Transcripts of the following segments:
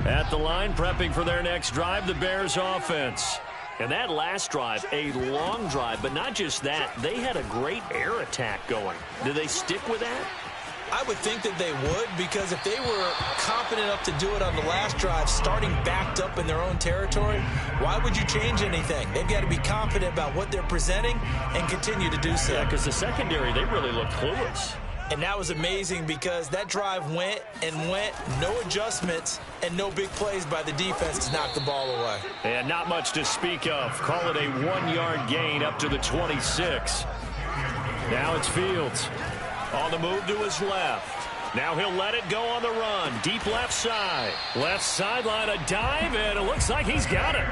At the line, prepping for their next drive, the Bears offense. And that last drive, a long drive, but not just that. They had a great air attack going. Do they stick with that? I would think that they would, because if they were confident enough to do it on the last drive, starting backed up in their own territory, why would you change anything? They've got to be confident about what they're presenting and continue to do so. Yeah, because the secondary, they really looked clueless. And that was amazing because that drive went and went, no adjustments, and no big plays by the defense to knock the ball away. And not much to speak of. Call it a 1-yard gain up to the 26. Now it's Fields. On the move to his left. Now he'll let it go on the run. Deep left side. Left sideline, a dive, and it looks like he's got it.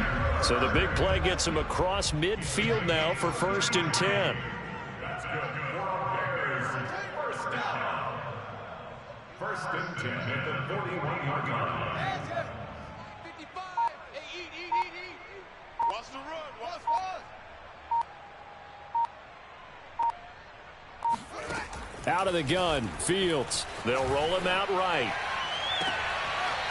So the big play gets him across midfield now for 1st and 10. First and 10 at the 41-yard line. 55. Hey, eat. Watch the run. Watch. Out of the gun, Fields. They'll roll him out right.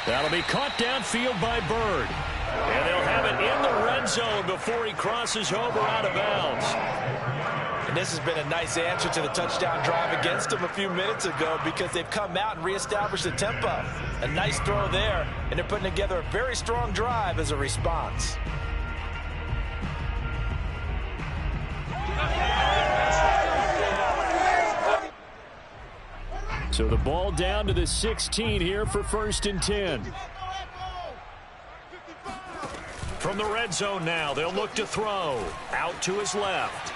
That'll be caught downfield by Bird. And they'll have it in the red zone before he crosses over out of bounds. And this has been a nice answer to the touchdown drive against them a few minutes ago, because they've come out and reestablished the tempo. A nice throw there, and they're putting together a very strong drive as a response. So the ball down to the 16 here for 1st and 10. From the red zone now, they'll look to throw. Out to his left.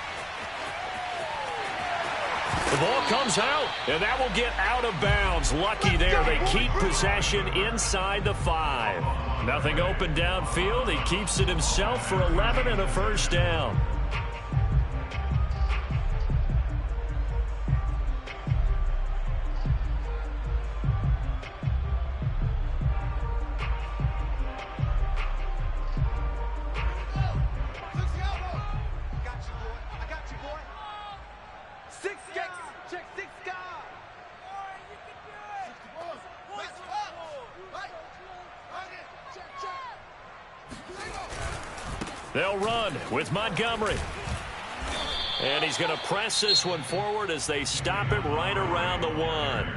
The ball comes out, and that will get out of bounds. Lucky there, they keep possession inside the 5. Nothing open downfield. He keeps it himself for 11 and a 1st down. They'll run with Montgomery. And he's going to press this one forward as they stop him right around the 1.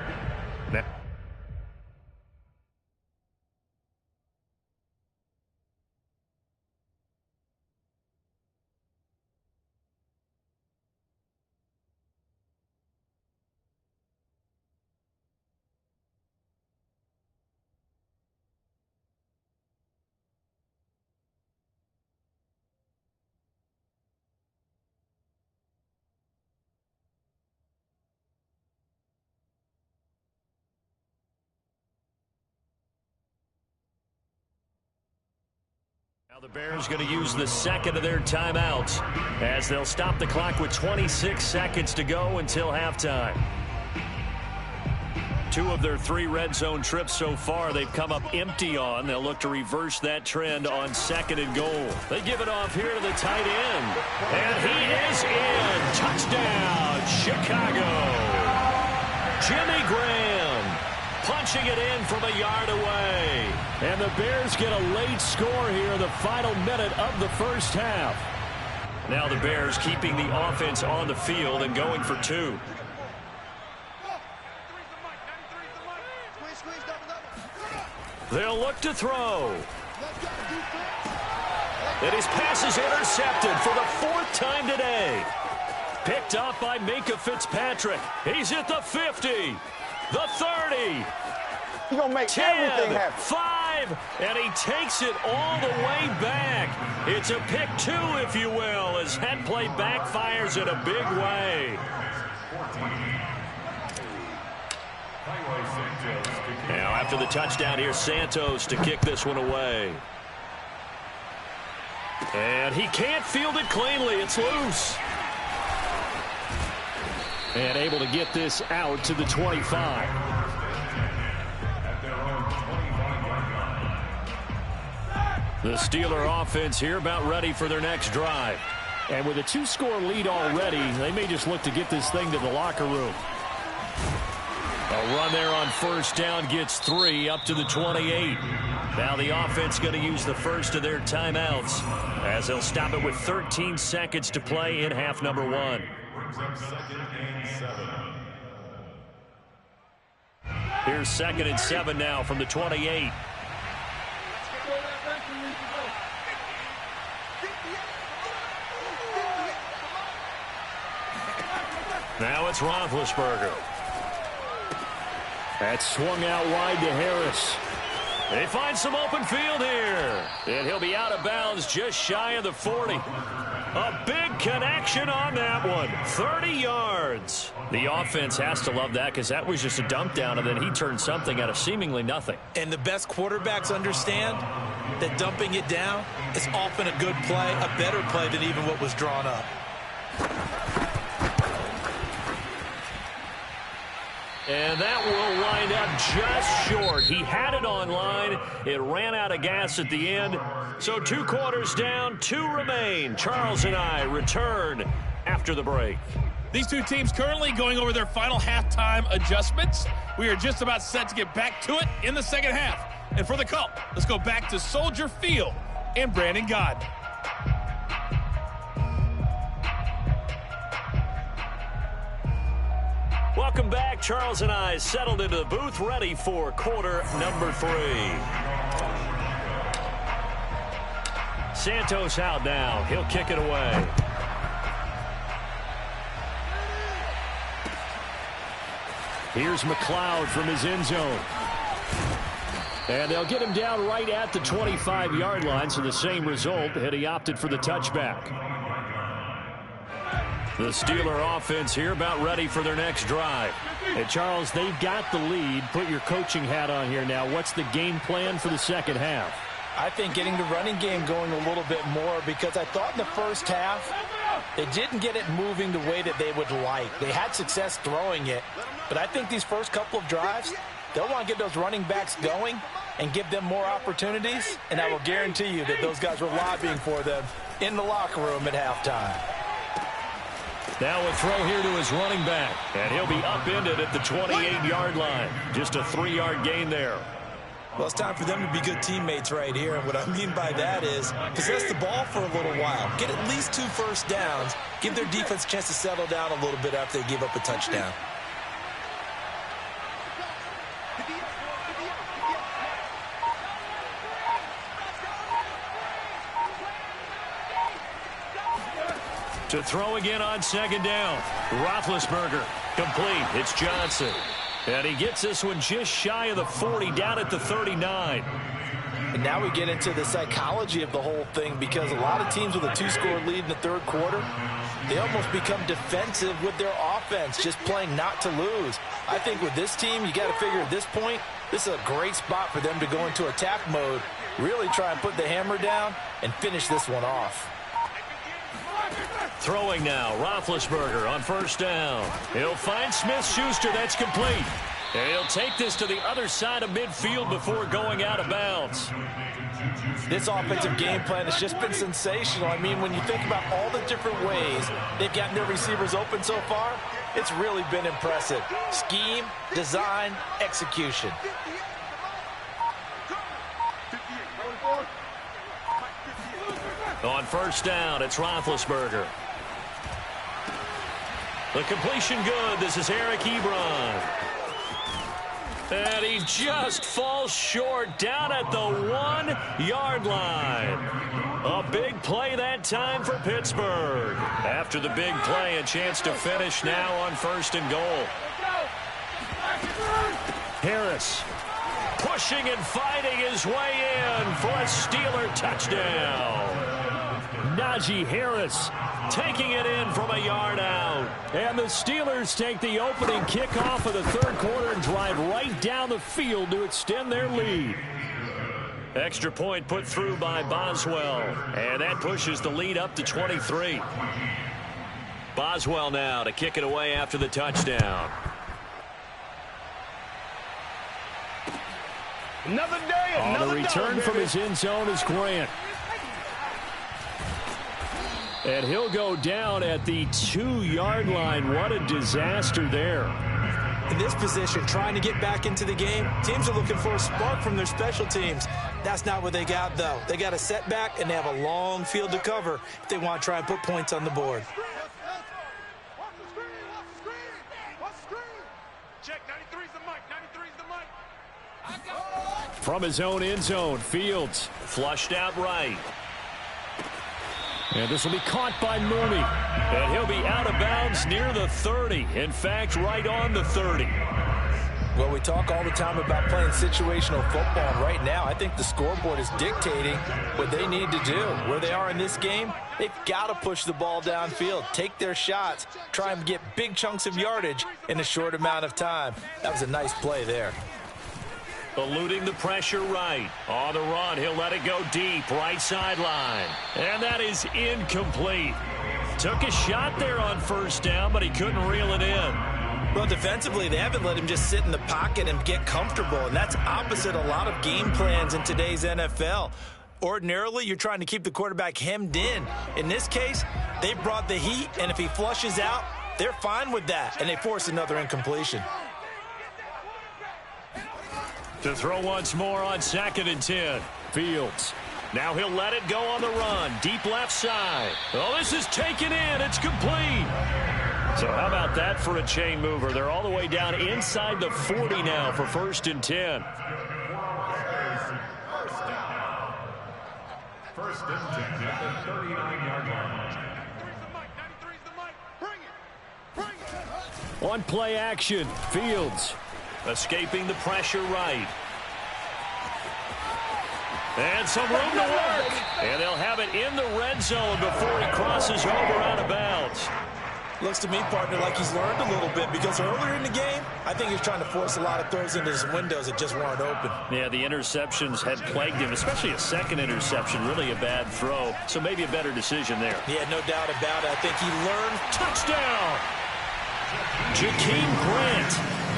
Now the Bears going to use the second of their timeouts as they'll stop the clock with 26 seconds to go until halftime. 2 of their 3 red zone trips so far they've come up empty on. They'll look to reverse that trend on 2nd and goal. They give it off here to the tight end. And he is in. Touchdown, Chicago. Jimmy Graham punching it in from a yard away. And the Bears get a late score here in the final minute of the 1st half. Now the Bears keeping the offense on the field and going for 2. They'll look to throw. And his pass is intercepted for the 4th time today. Picked off by Minka Fitzpatrick. He's at the 50, the 30. You're going to make 10, everything happen. 5, and he takes it all the way back. It's a pick 2, if you will, as that play backfires in a big way. Now after the touchdown, here's Santos to kick this one away. And he can't field it cleanly. It's loose. And able to get this out to the 25. The Steeler offense here about ready for their next drive. And with a 2-score lead already, they may just look to get this thing to the locker room. A run there on first down gets 3 up to the 28. Now the offense going to use the first of their timeouts as they'll stop it with 13 seconds to play in half number 1. Brings up 2nd and 7. Here's 2nd and 7 now from the 28. Now it's Roethlisberger. That's swung out wide to Harris. They find some open field here. And he'll be out of bounds just shy of the 40. A big connection on that one. 30 yards. The offense has to love that because that was just a dump down, and then he turned something out of seemingly nothing. And the best quarterbacks understand that dumping it down is often a good play, a better play than even what was drawn up. And that will wind up just short. He had it on line. It ran out of gas at the end. So 2 quarters down, 2 remain. Charles and I return after the break. These two teams currently going over their final halftime adjustments. We are just about set to get back to it in the second half. And for the call, let's go back to Soldier Field and Brandon God. Welcome back. Charles and I settled into the booth, ready for quarter number 3. Santos out now. He'll kick it away. Here's McLeod from his end zone. And they'll get him down right at the 25-yard line, so the same result, and he opted for the touchback. The Steeler offense here about ready for their next drive. And Charles, they've got the lead. Put your coaching hat on here now. What's the game plan for the second half? I think getting the running game going a little bit more, because I thought in the first half they didn't get it moving the way that they would like. They had success throwing it, but I think these first couple of drives, they'll want to get those running backs going and give them more opportunities, and I will guarantee you that those guys were lobbying for them in the locker room at halftime. Now a throw here to his running back, and he'll be upended at the 28-yard line. Just a 3-yard gain there. Well, it's time for them to be good teammates right here. And what I mean by that is possess the ball for a little while. Get at least 2 first downs. Give their defense a chance to settle down a little bit after they give up a touchdown. To throw again on second down. Roethlisberger complete. It's Johnson. And he gets this one just shy of the 40, down at the 39. And now we get into the psychology of the whole thing, because a lot of teams with a 2-score lead in the third quarter, they almost become defensive with their offense, just playing not to lose. I think with this team, you got to figure at this point, this is a great spot for them to go into attack mode, really try and put the hammer down and finish this one off. Throwing now, Roethlisberger on first down. He'll find Smith-Schuster. That's complete. And he'll take this to the other side of midfield before going out of bounds. This offensive game plan has just been sensational. I mean, when you think about all the different ways they've gotten their receivers open so far, it's really been impressive. Scheme, design, execution. On first down, it's Roethlisberger. The completion good. This is Eric Ebron. And he just falls short down at the 1-yard line. A big play that time for Pittsburgh. After the big play, a chance to finish now on first and goal. Harris pushing and fighting his way in for a Steeler touchdown. Najee Harris taking it in from a yard out. And the Steelers take the opening kickoff of the third quarter and drive right down the field to extend their lead. Extra point put through by Boswell. And that pushes the lead up to 23. Boswell now to kick it away after the touchdown. Another day, another On the return dollar, from baby. his end zone is Grant. And he'll go down at the 2-yard line. What a disaster there. In this position, trying to get back into the game, teams are looking for a spark from their special teams. That's not what they got, though. They got a setback, and they have a long field to cover if they want to try and put points on the board. Check, 93's the mic, 93's the mic. From his own end zone, Fields flushed out right. And this will be caught by Mooney. And he'll be out of bounds near the 30. In fact, right on the 30. Well, we talk all the time about playing situational football, and right now I think the scoreboard is dictating what they need to do. Where they are in this game, they've got to push the ball downfield, take their shots, try and get big chunks of yardage in a short amount of time. That was a nice play there. Eluding the pressure right. On the run, he'll let it go deep, right sideline. And that is incomplete. Took a shot there on first down, but he couldn't reel it in. Well, defensively, they haven't let him just sit in the pocket and get comfortable, and that's opposite a lot of game plans in today's NFL. Ordinarily, you're trying to keep the quarterback hemmed in. In this case, they brought the heat, and if he flushes out, they're fine with that, and they force another incompletion. To throw once more on 2nd and 10. Fields. Now he'll let it go on the run. Deep left side. Oh, this is taken in. It's complete. So how about that for a chain mover? They're all the way down inside the 40 now for 1st and 10. First and 10 at the 39-yard line. 93's the mic, bring it, bring it. On play action, Fields escaping the pressure right. And some room to work. And they'll have it in the red zone before he crosses over out of bounds. Looks to me, partner, like he's learned a little bit, because earlier in the game, I think he's trying to force a lot of throws into his windows that just weren't open. Yeah, the interceptions had plagued him, especially a second interception, really a bad throw. So maybe a better decision there. Yeah, no doubt about it. I think he learned. Touchdown! Jakeem Grant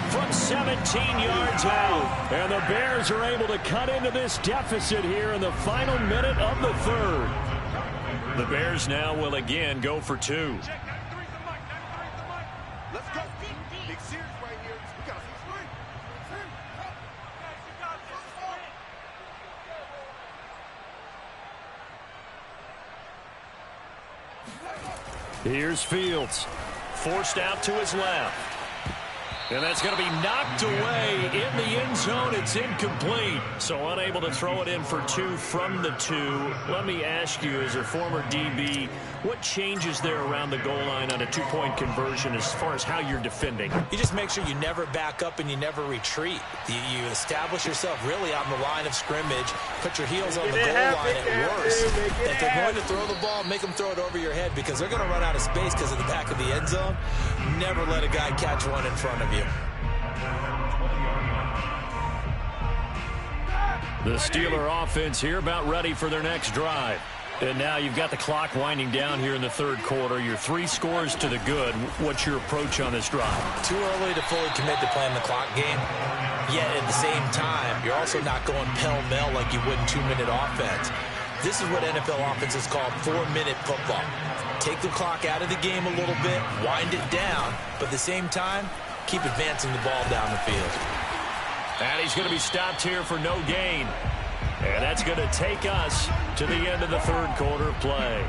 from 17 yards out. And the Bears are able to cut into this deficit here in the final minute of the 3rd. The Bears now will again go for 2. Check, 93's the mic, 93's the mic. Let's go. Big series right here. We got some swing. Here's Fields. Forced out to his left. And that's going to be knocked away in the end zone. It's incomplete. So unable to throw it in for 2 from the 2. Let me ask you, as a former DB, what changes there around the goal line on a 2-point conversion as far as how you're defending? You just make sure you never back up and you never retreat. You establish yourself really on the line of scrimmage, put your heels on the goal line at worst. If they're going to throw the ball, make them throw it over your head, because they're going to run out of space because of the back of the end zone. Never let a guy catch one in front of you. The Steeler offense here about ready for their next drive. And now you've got the clock winding down here in the 3rd quarter. You're 3 scores to the good. What's your approach on this drive? Too early to fully commit to playing the clock game. Yet at the same time, you're also not going pell-mell like you would in 2-minute offense. This is what NFL offenses call 4-minute football. Take the clock out of the game a little bit, wind it down, but at the same time, keep advancing the ball down the field. And he's going to be stopped here for no gain. And that's going to take us to the end of the 3rd quarter of play.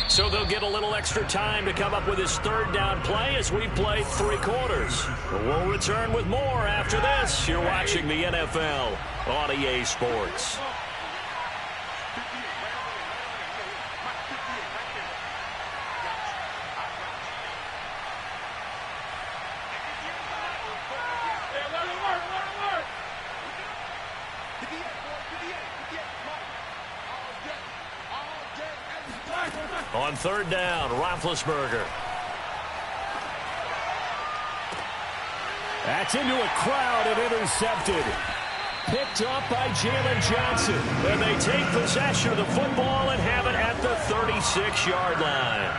So they'll get a little extra time to come up with his 3rd down play as we played 3 quarters. We'll return with more after this. You're watching the NFL on EA Sports. On 3rd down, Roethlisberger. That's into a crowd and intercepted. Picked up by Jalen Johnson. And they take possession of the football and have it at the 36-yard line.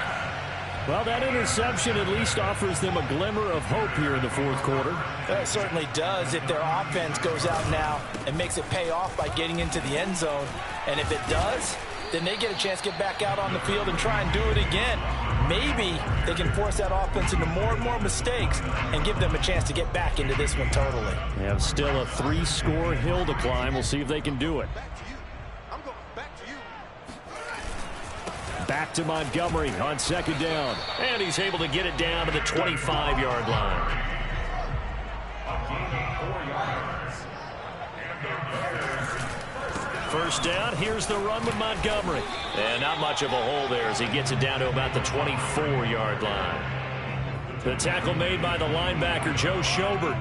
Well, that interception at least offers them a glimmer of hope here in the 4th quarter. It certainly does if their offense goes out now and makes it pay off by getting into the end zone. And if it does, then they get a chance to get back out on the field and try and do it again. maybe they can force that offense into more and more mistakes and give them a chance to get back into this one totally. They have still a 3-score hill to climb. We'll see if they can do it. Back to Montgomery on second down. And he's able to get it down to the 25-yard line. First down, here's the run with Montgomery. And not much of a hole there as he gets it down to about the 24-yard line. The tackle made by the linebacker, Joe Schobert.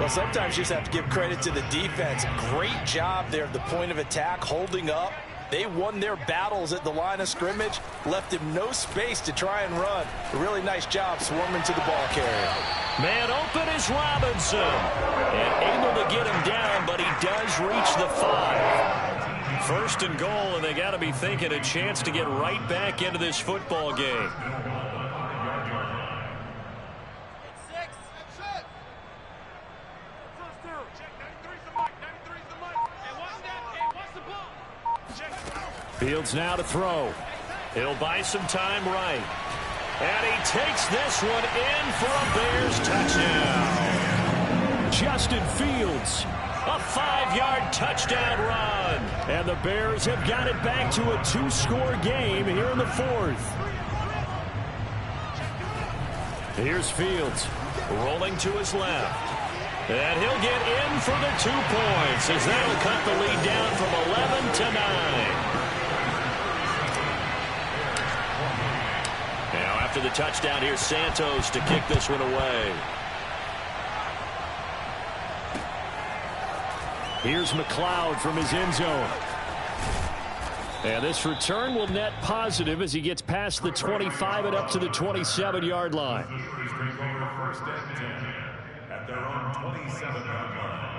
Well, sometimes you just have to give credit to the defense. Great job there at the point of attack, holding up. They won their battles at the line of scrimmage, left him no space to try and run. A really nice job swarming to the ball carrier. Man open is Robinson. And able to get him down, but he does reach the 5. First and goal, and they got to be thinking a chance to get right back into this football game. Fields now to throw. He'll buy some time right. And he takes this one in for a Bears touchdown. Justin Fields, a 5-yard touchdown run. And the Bears have got it back to a 2-score game here in the 4th. Here's Fields rolling to his left. And he'll get in for the 2 points as that'll cut the lead down from 11 to 9. Now after the touchdown, here's Santos to kick this one away. Here's McLeod from his end zone. And this return will net positive as he gets past the 25 and up to the 27-yard line. First and 10 at their own 27-yard line.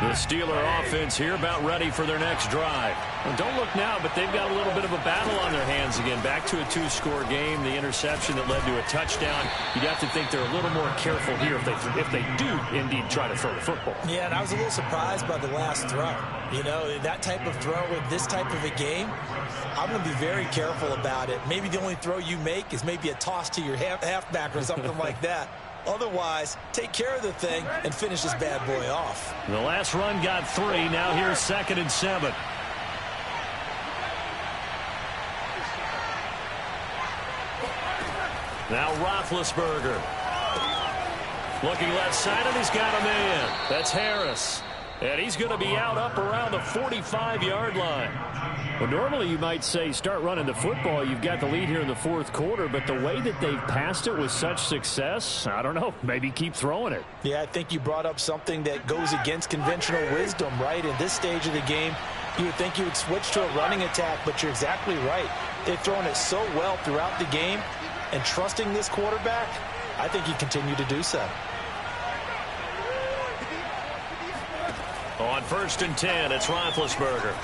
The Steeler offense here about ready for their next drive. Well, don't look now, but they've got a little bit of a battle on their hands again. Back to a 2-score game. The interception that led to a touchdown. You'd have to think they're a little more careful here if they do indeed try to throw the football. Yeah, and I was a little surprised by the last throw. You know, that type of throw with this type of a game, I'm going to be very careful about it. Maybe the only throw you make is maybe a toss to your halfback or something like that. Otherwise, take care of the thing and finish this bad boy off. The last run got 3. Now here's 2nd and 7. Now Roethlisberger. Looking left side, and he's got a man. That's Harris. And he's going to be out up around the 45-yard line. Well, normally you might say start running the football. You've got the lead here in the 4th quarter, but the way that they've passed it with such success, I don't know, maybe keep throwing it. Yeah, I think you brought up something that goes against conventional wisdom, right? In this stage of the game, you would think you would switch to a running attack, but you're exactly right. They've thrown it so well throughout the game, and trusting this quarterback, I think you continue to do so. On 1st and 10, it's Roethlisberger.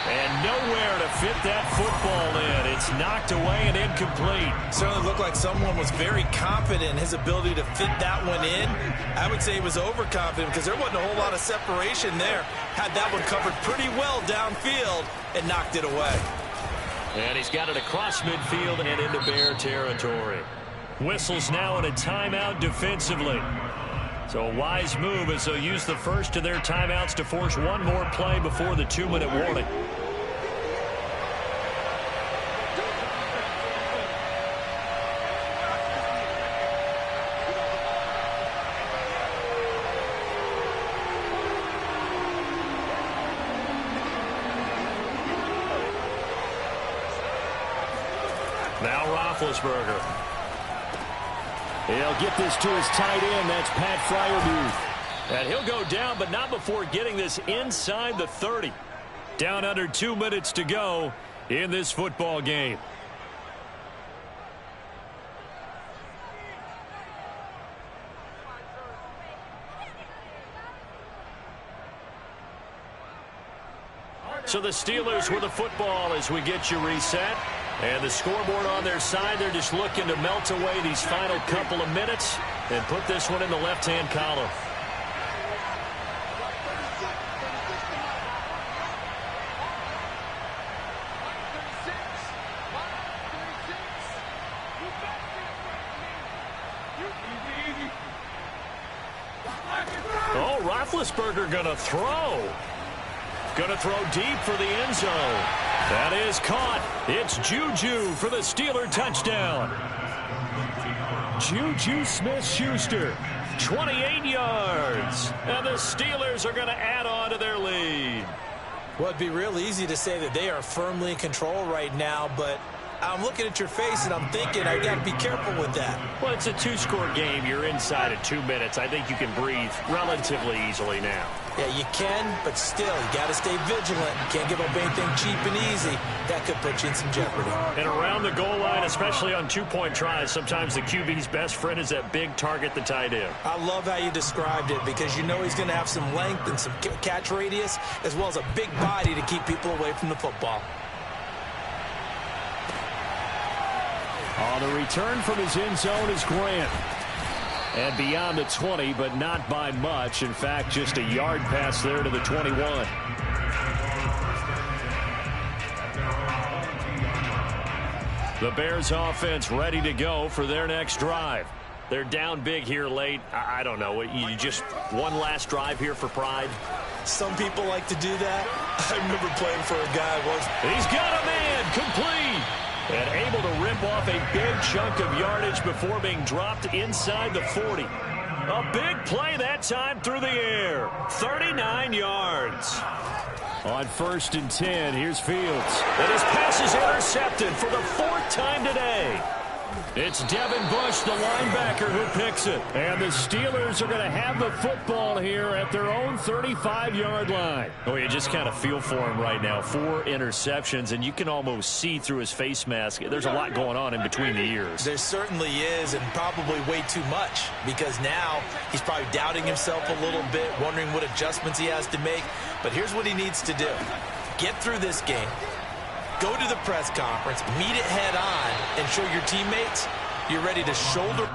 And nowhere to fit that football in. It's knocked away and incomplete. Certainly looked like someone was very confident in his ability to fit that one in. I would say he was overconfident because there wasn't a whole lot of separation there. Had that one covered pretty well downfield and knocked it away. And he's got it across midfield and into Bear territory. Whistles now in a timeout defensively. So a wise move as they'll use the first of their timeouts to force one more play before the 2-minute warning. Now Roethlisberger. He'll get this to his tight end. That's Pat Freiermuth. And he'll go down, but not before getting this inside the 30. Down under 2 minutes to go in this football game. So the Steelers with the football as we get you reset. And the scoreboard on their side, they're just looking to melt away these final couple of minutes and put this one in the left-hand column. Roethlisberger going to throw. Going to throw deep for the end zone. That is caught. It's Juju for the Steeler touchdown. Juju Smith-Schuster, 28 yards. And the Steelers are going to add on to their lead. Well, it'd be real easy to say that they are firmly in control right now, but I'm looking at your face and I'm thinking I got to be careful with that. Well, it's a two-score game. You're inside of 2 minutes. I think you can breathe relatively easily now. Yeah, you can, but still, you got to stay vigilant. You can't give up anything cheap and easy. That could put you in some jeopardy. And around the goal line, especially on two-point tries, sometimes the QB's best friend is that big target, the tight end. I love how you described it because you know he's going to have some length and some catch radius as well as a big body to keep people away from the football. On the return from his end zone is Grant. And beyond the 20, but not by much. In fact, just a yard pass there to the 21. The Bears offense ready to go for their next drive. They're down big here late. I don't know. You just one last drive here for pride? Some people like to do that. I remember playing for a guy once. He's got a man. Complete. And able to rip off a big chunk of yardage before being dropped inside the 40. A big play that time through the air. 39 yards. On 1st and 10, here's Fields. And his pass is intercepted for the 4th time today. It's Devin Bush, the linebacker, who picks it. And the Steelers are going to have the football here at their own 35-yard line. Oh, you just kind of feel for him right now. 4 interceptions, and you can almost see through his face mask. There's a lot going on in between the ears. There certainly is, and probably way too much, because now he's probably doubting himself a little bit, wondering what adjustments he has to make. But here's what he needs to do. Get through this game. Go to the press conference, meet it head on, and show your teammates you're ready to shoulder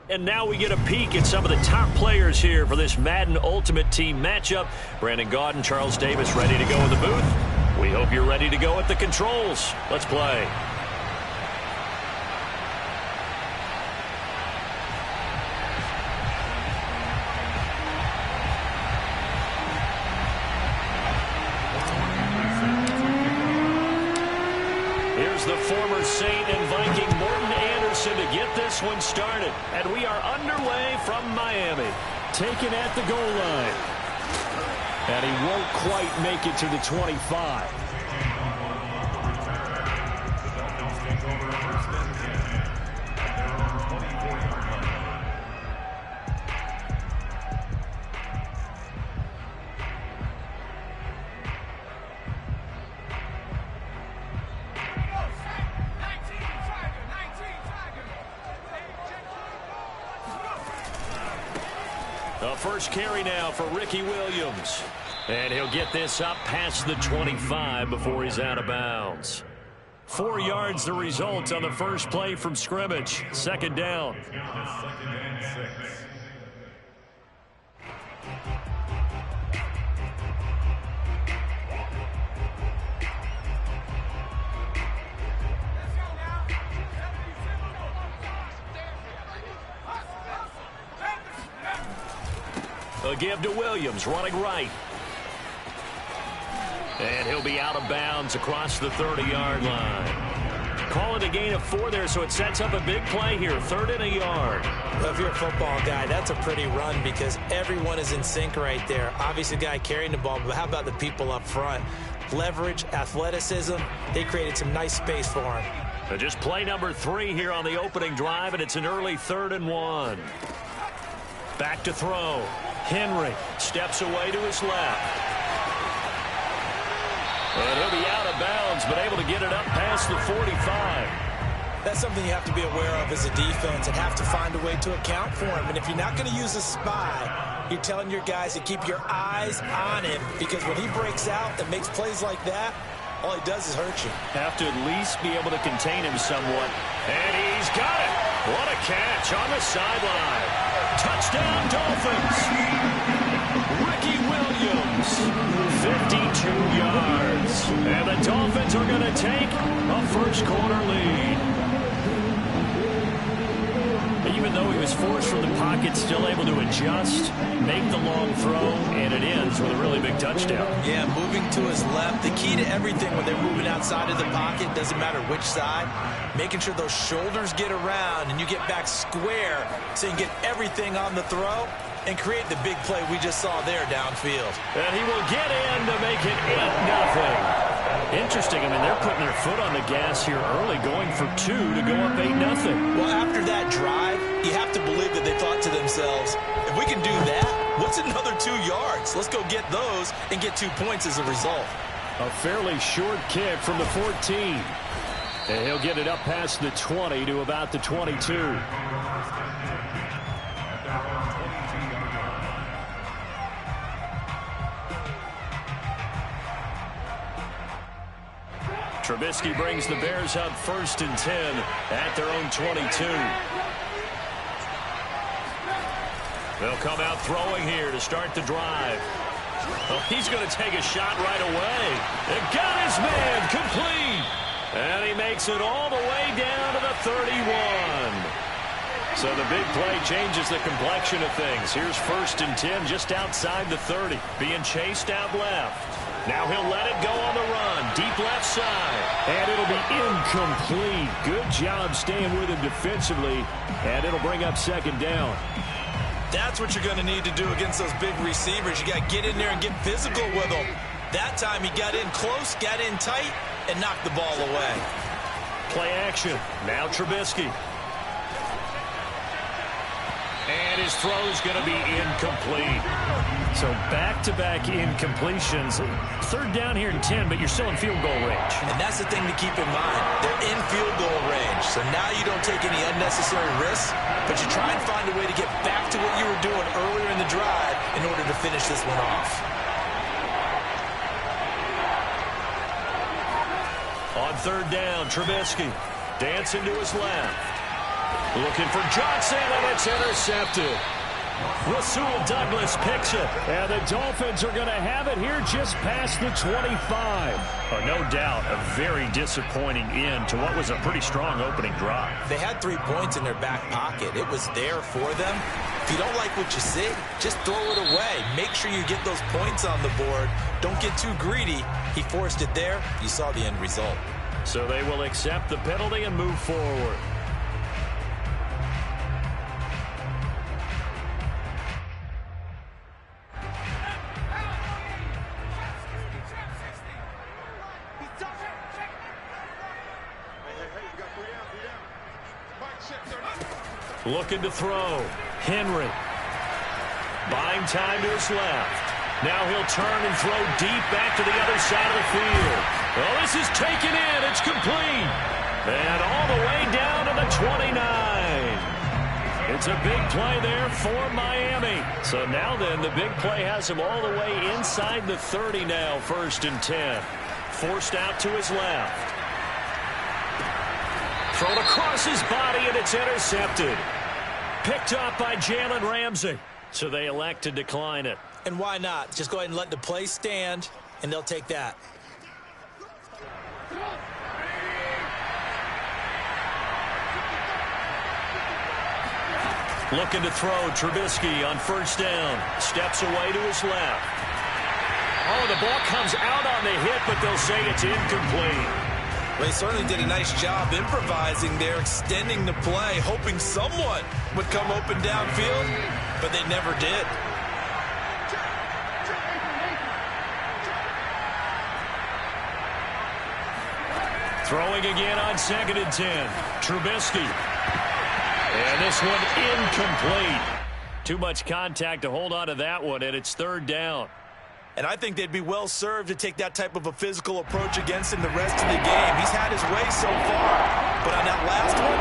And now we get a peek at some of the top players here for this Madden Ultimate Team matchup. Brandon Gaudin, Charles Davis ready to go in the booth. We hope you're ready to go at the controls. Let's play. Here's the former Saint and Viking Morton Anderson to get this one started. And we are underway from Miami. Taken at the goal line. And he won't quite make it to the 25. The first carry now for Ricky Williams. And he'll get this up past the 25 before he's out of bounds. 4 yards the result on the first play from scrimmage. Second down. A give to Williams, running right. And he'll be out of bounds across the 30-yard line. Call it a gain of 4 there, so it sets up a big play here. 3rd and a yard. Well, if you're a football guy, that's a pretty run because everyone is in sync right there. Obviously, the guy carrying the ball, but how about the people up front? Leverage, athleticism, they created some nice space for him. But just play number 3 here on the opening drive, and it's an early 3rd and 1. Back to throw. Henry steps away to his left. And he'll be out of bounds, but able to get it up past the 45. That's something you have to be aware of as a defense and have to find a way to account for him. And if you're not going to use a spy, you're telling your guys to keep your eyes on him because when he breaks out and makes plays like that, all he does is hurt you. Have to at least be able to contain him somewhat. And he's got it. What a catch on the sideline. Touchdown, Dolphins. Ricky Williams, 52 yards. And the Dolphins are going to take a first-quarter lead. Even though he was forced from the pocket, still able to adjust, make the long throw, and it ends with a really big touchdown. Yeah, moving to his left. The key to everything when they're moving outside of the pocket, doesn't matter which side, making sure those shoulders get around and you get back square so you can get everything on the throw and create the big play we just saw there downfield. And he will get in to make it 8-0. Interesting. I mean, they're putting their foot on the gas here early, going for 2 to go up 8-0. Well, after that drive, you have to believe that they thought to themselves, if we can do that, what's another 2 yards? Let's go get those and get 2 points as a result. A fairly short kick from the 14. And he'll get it up past the 20 to about the 22. Trubisky brings the Bears up 1st and 10 at their own 22. They'll come out throwing here to start the drive. Well, he's going to take a shot right away. And got his man complete. And he makes it all the way down to the 31. So the big play changes the complexion of things. Here's 1st and 10 just outside the 30. Being chased out left. Now he'll let it go on the run. Deep left side. And it'll be incomplete. Good job staying with him defensively. And it'll bring up 2nd down. That's what you're going to need to do against those big receivers. You got to get in there and get physical with them. That time he got in close, got in tight, and knocked the ball away. Play action. Now Trubisky. And his throw's going to be incomplete. So back-to-back incompletions. 3rd down here and 10, but you're still in field goal range. And that's the thing to keep in mind. They're in field goal range. So now you don't take any unnecessary risks, but you try and find a way to get back to what you were doing earlier in the drive in order to finish this one off. On 3rd down, Trubisky dancing to his left. Looking for Johnson, and it's intercepted. Rasul Douglas picks it. And the Dolphins are going to have it here just past the 25. No doubt a very disappointing end to what was a pretty strong opening drive. They had 3 points in their back pocket. It was there for them. If you don't like what you see, just throw it away. Make sure you get those points on the board. Don't get too greedy. He forced it there. You saw the end result. So they will accept the penalty and move forward. Looking to throw. Henry. Buying time to his left. Now he'll turn and throw deep back to the other side of the field. Well, this is taken in. It's complete. And all the way down to the 29. It's a big play there for Miami. So now then, the big play has him all the way inside the 30 now, 1st and 10. Forced out to his left. Thrown across his body, and it's intercepted. Picked up by Jalen Ramsey. So they elect to decline it. And why not? Just go ahead and let the play stand, and they'll take that. Looking to throw. Trubisky on 1st down. Steps away to his left. Oh, the ball comes out on the hit, but they'll say it's incomplete. They certainly did a nice job improvising there, extending the play, hoping someone would come open downfield, but they never did. Throwing again on 2nd and 10. Trubisky. And this one incomplete. Too much contact to hold on to that one, and it's 3rd down. And I think they'd be well served to take that type of a physical approach against him the rest of the game. He's had his way so far, but on that last one,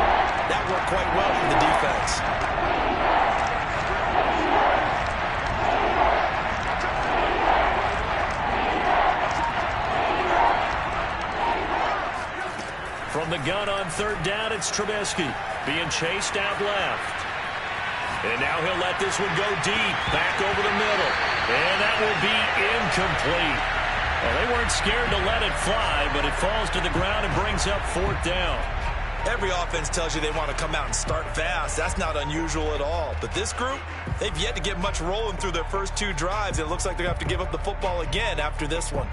that worked quite well for the defense. From the gun on 3rd down, it's Trubisky being chased out left. And now he'll let this one go deep, back over the middle. And that will be incomplete. Well, they weren't scared to let it fly, but it falls to the ground and brings up 4th down. Every offense tells you they want to come out and start fast. That's not unusual at all. But this group, they've yet to get much rolling through their first 2 drives. It looks like they're going to have to give up the football again after this one.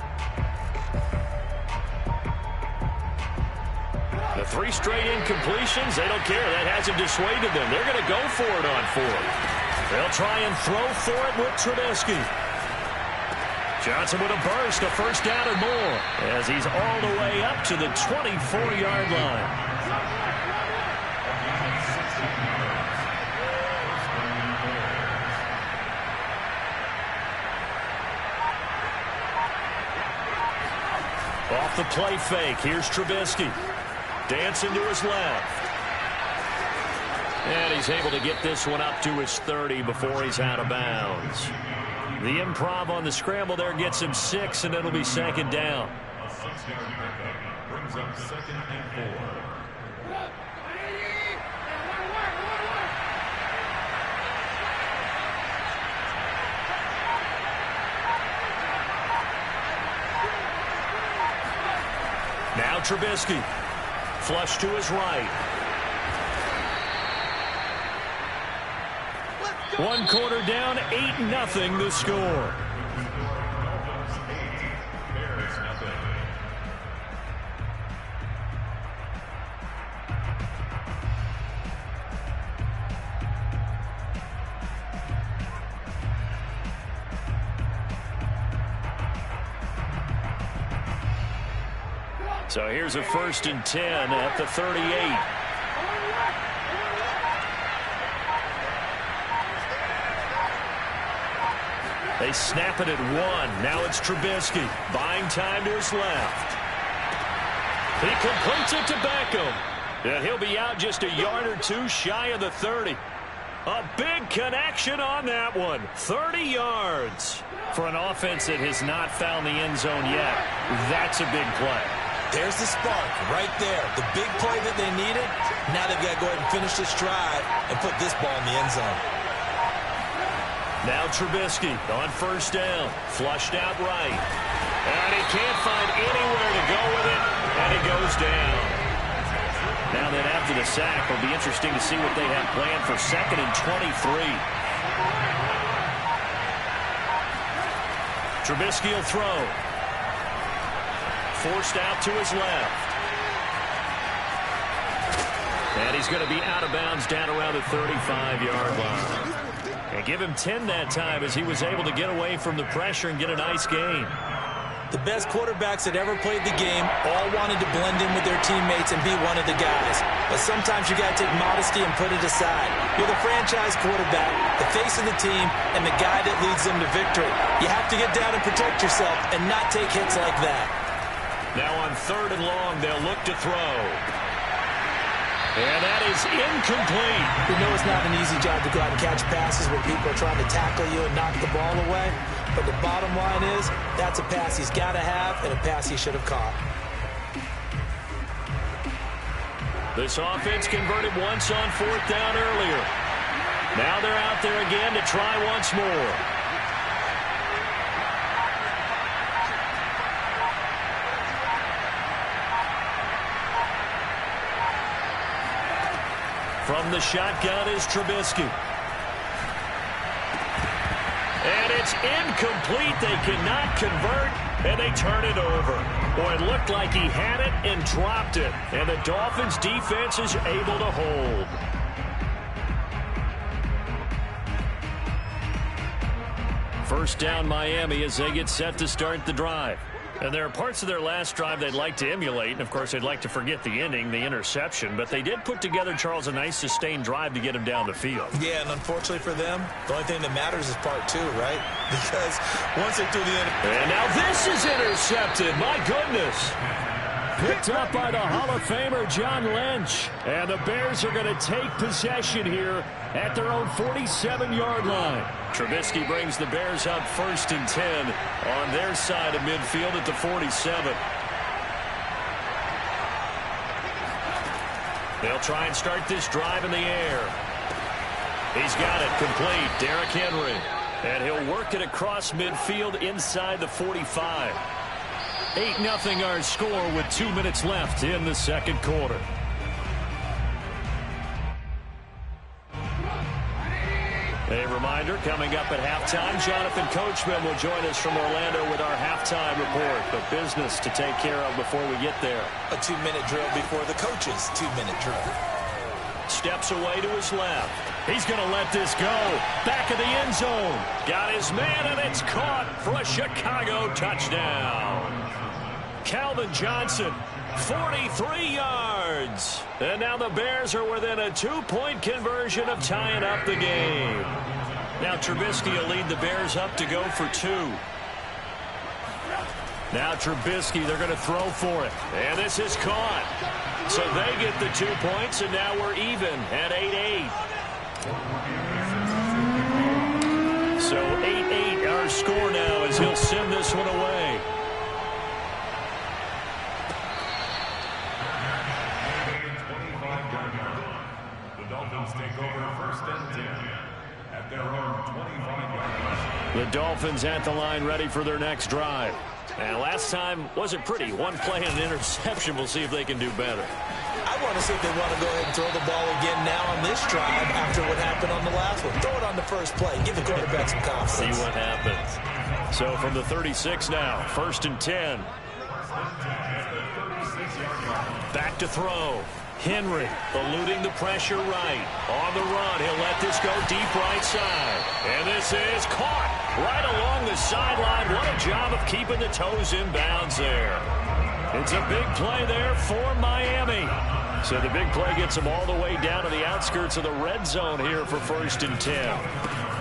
The 3 straight incompletions, they don't care. That hasn't dissuaded them. They're going to go for it on 4th. They'll try and throw for it with Trubisky. Johnson with a burst, a 1st down and more, as he's all the way up to the 24-yard line. Off the play fake, here's Trubisky. Dancing to his left. And he's able to get this one up to his 30 before he's out of bounds. The improv on the scramble there gets him 6, and it'll be 2nd down. A 6-yard pickup brings up 2nd and 4. Now Trubisky. Flush to his right. One quarter down, 8-0 the score. So here's a 1st and 10 at the 38. They snap it at 1. Now it's Trubisky. Buying time to his left. He completes it to Beckham. And he'll be out just a yard or 2 shy of the 30. A big connection on that one. 30 yards. For an offense that has not found the end zone yet, that's a big play. There's the spark right there. The big play that they needed. Now they've got to go ahead and finish this drive and put this ball in the end zone. Now Trubisky on first down. Flushed out right. And he can't find anywhere to go with it. And he goes down. Now then after the sack, it'll be interesting to see what they have planned for 2nd and 23. Trubisky will throw. Forced out to his left. And he's going to be out of bounds down around the 35-yard line. And give him 10 that time as he was able to get away from the pressure and get a nice gain. The best quarterbacks that ever played the game all wanted to blend in with their teammates and be one of the guys. But sometimes you got to take modesty and put it aside. You're the franchise quarterback, the face of the team, and the guy that leads them to victory. You have to get down and protect yourself and not take hits like that. Now on 3rd and long, they'll look to throw. And that is incomplete. We know it's not an easy job to go out and catch passes when people are trying to tackle you and knock the ball away. But the bottom line is, that's a pass he's got to have and a pass he should have caught. This offense converted once on 4th down earlier. Now they're out there again to try once more. From the shotgun is Trubisky. And it's incomplete. They cannot convert, and they turn it over. Boy, it looked like he had it and dropped it. And the Dolphins' defense is able to hold. First down Miami as they get set to start the drive. And there are parts of their last drive they'd like to emulate. And, of course, they'd like to forget the ending, the interception. But they did put together, Charles, a nice sustained drive to get him down the field. Yeah, and unfortunately for them, the only thing that matters is part 2, right? Because once they do the end. And now this is intercepted. My goodness. Picked up by the Hall of Famer John Lynch. And the Bears are going to take possession here at their own 47-yard line. Trubisky brings the Bears up 1st and 10 on their side of midfield at the 47. They'll try and start this drive in the air. He's got it complete. Derrick Henry. And he'll work it across midfield inside the 45. 8-0 our score with 2 minutes left in the second quarter. A reminder, coming up at halftime, Jonathan Coachman will join us from Orlando with our halftime report. But business to take care of before we get there. A 2-minute drill before the coach's 2-minute drill. Steps away to his left. He's going to let this go. Back of the end zone. Got his man, and it's caught for a Chicago touchdown. Calvin Johnson, 43 yards. And now the Bears are within a 2-point conversion of tying up the game. Now Trubisky will lead the Bears up to go for 2. Now Trubisky, they're going to throw for it. And this is caught. So they get the 2 points, and now we're even at 8-8. So 8-8 our score now as he'll send this one away. The Dolphins take over 1st and 10 at their own 25-yard line. The Dolphins at the line ready for their next drive. And last time wasn't pretty. One play and an interception. We'll see if they can do better. I want to see if they want to go ahead and throw the ball again now on this drive after what happened on the last one. Throw it on the first play. Give the quarterback some confidence. See what happens. So from the 36 now, 1st and 10. Back to throw. Henry eluding the pressure right. On the run, he'll let this go deep right side. And this is caught right along the sideline. What a job of keeping the toes in bounds there. It's a big play there for Miami. So the big play gets them all the way down to the outskirts of the red zone here for 1st and 10.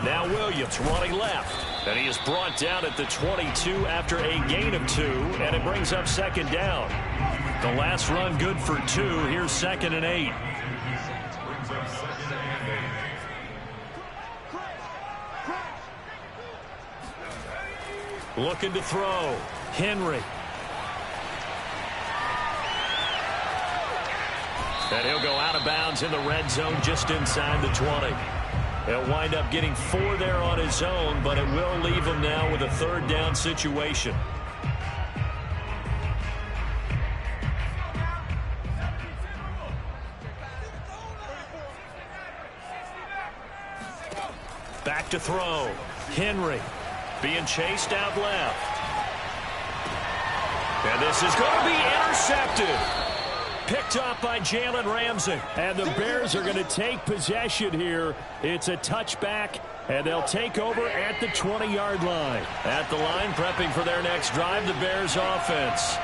Now Williams running left. And he is brought down at the 22 after a gain of 2. And it brings up 2nd down. The last run good for 2. Here's 2nd and 8. Looking to throw. Henry. And he'll go out of bounds in the red zone just inside the 20. He'll wind up getting 4 there on his own, but it will leave him now with a 3rd down situation. Back to throw. Henry being chased out left. And this is going to be intercepted. Picked up by Jalen Ramsey. And the Bears are going to take possession here. It's a touchback, and they'll take over at the 20-yard line. At the line, prepping for their next drive, the Bears offense.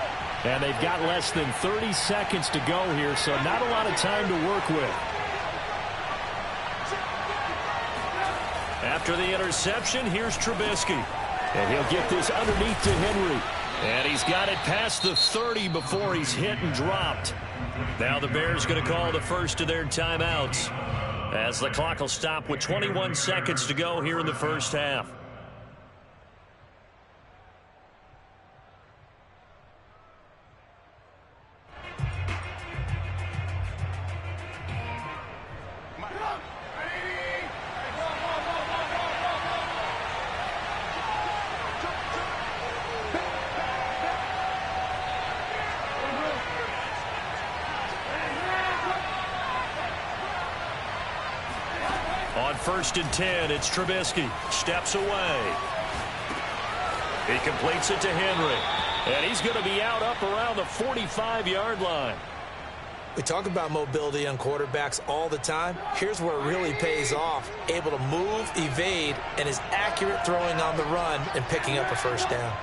And they've got less than 30 seconds to go here, so not a lot of time to work with. After the interception, here's Trubisky. And he'll get this underneath to Henry. And he's got it past the 30 before he's hit and dropped. Now the Bears going to call the first of their timeouts as the clock will stop with 21 seconds to go here in the first half. On 1st and 10, it's Trubisky. Steps away. He completes it to Henry. And he's going to be out up around the 45-yard line. We talk about mobility on quarterbacks all the time. Here's where it really pays off. Able to move, evade, and is accurate throwing on the run and picking up a 1st down.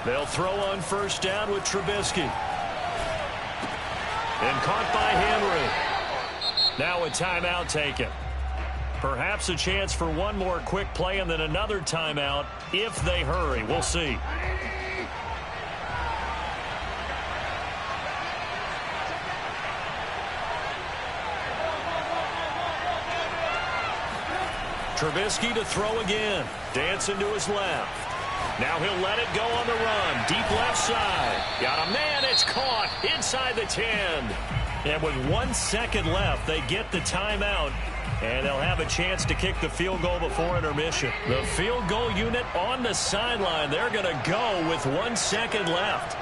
They'll throw on 1st down with Trubisky. And caught by Henry. Now a timeout taken. Perhaps a chance for one more quick play and then another timeout if they hurry. We'll see. Trubisky to throw again. Dancing to his left. Now he'll let it go on the run. Deep left side. Got a man. It's caught inside the 10. And with 1 second left, they get the timeout. And they'll have a chance to kick the field goal before intermission. The field goal unit on the sideline. They're going to go with 1 second left.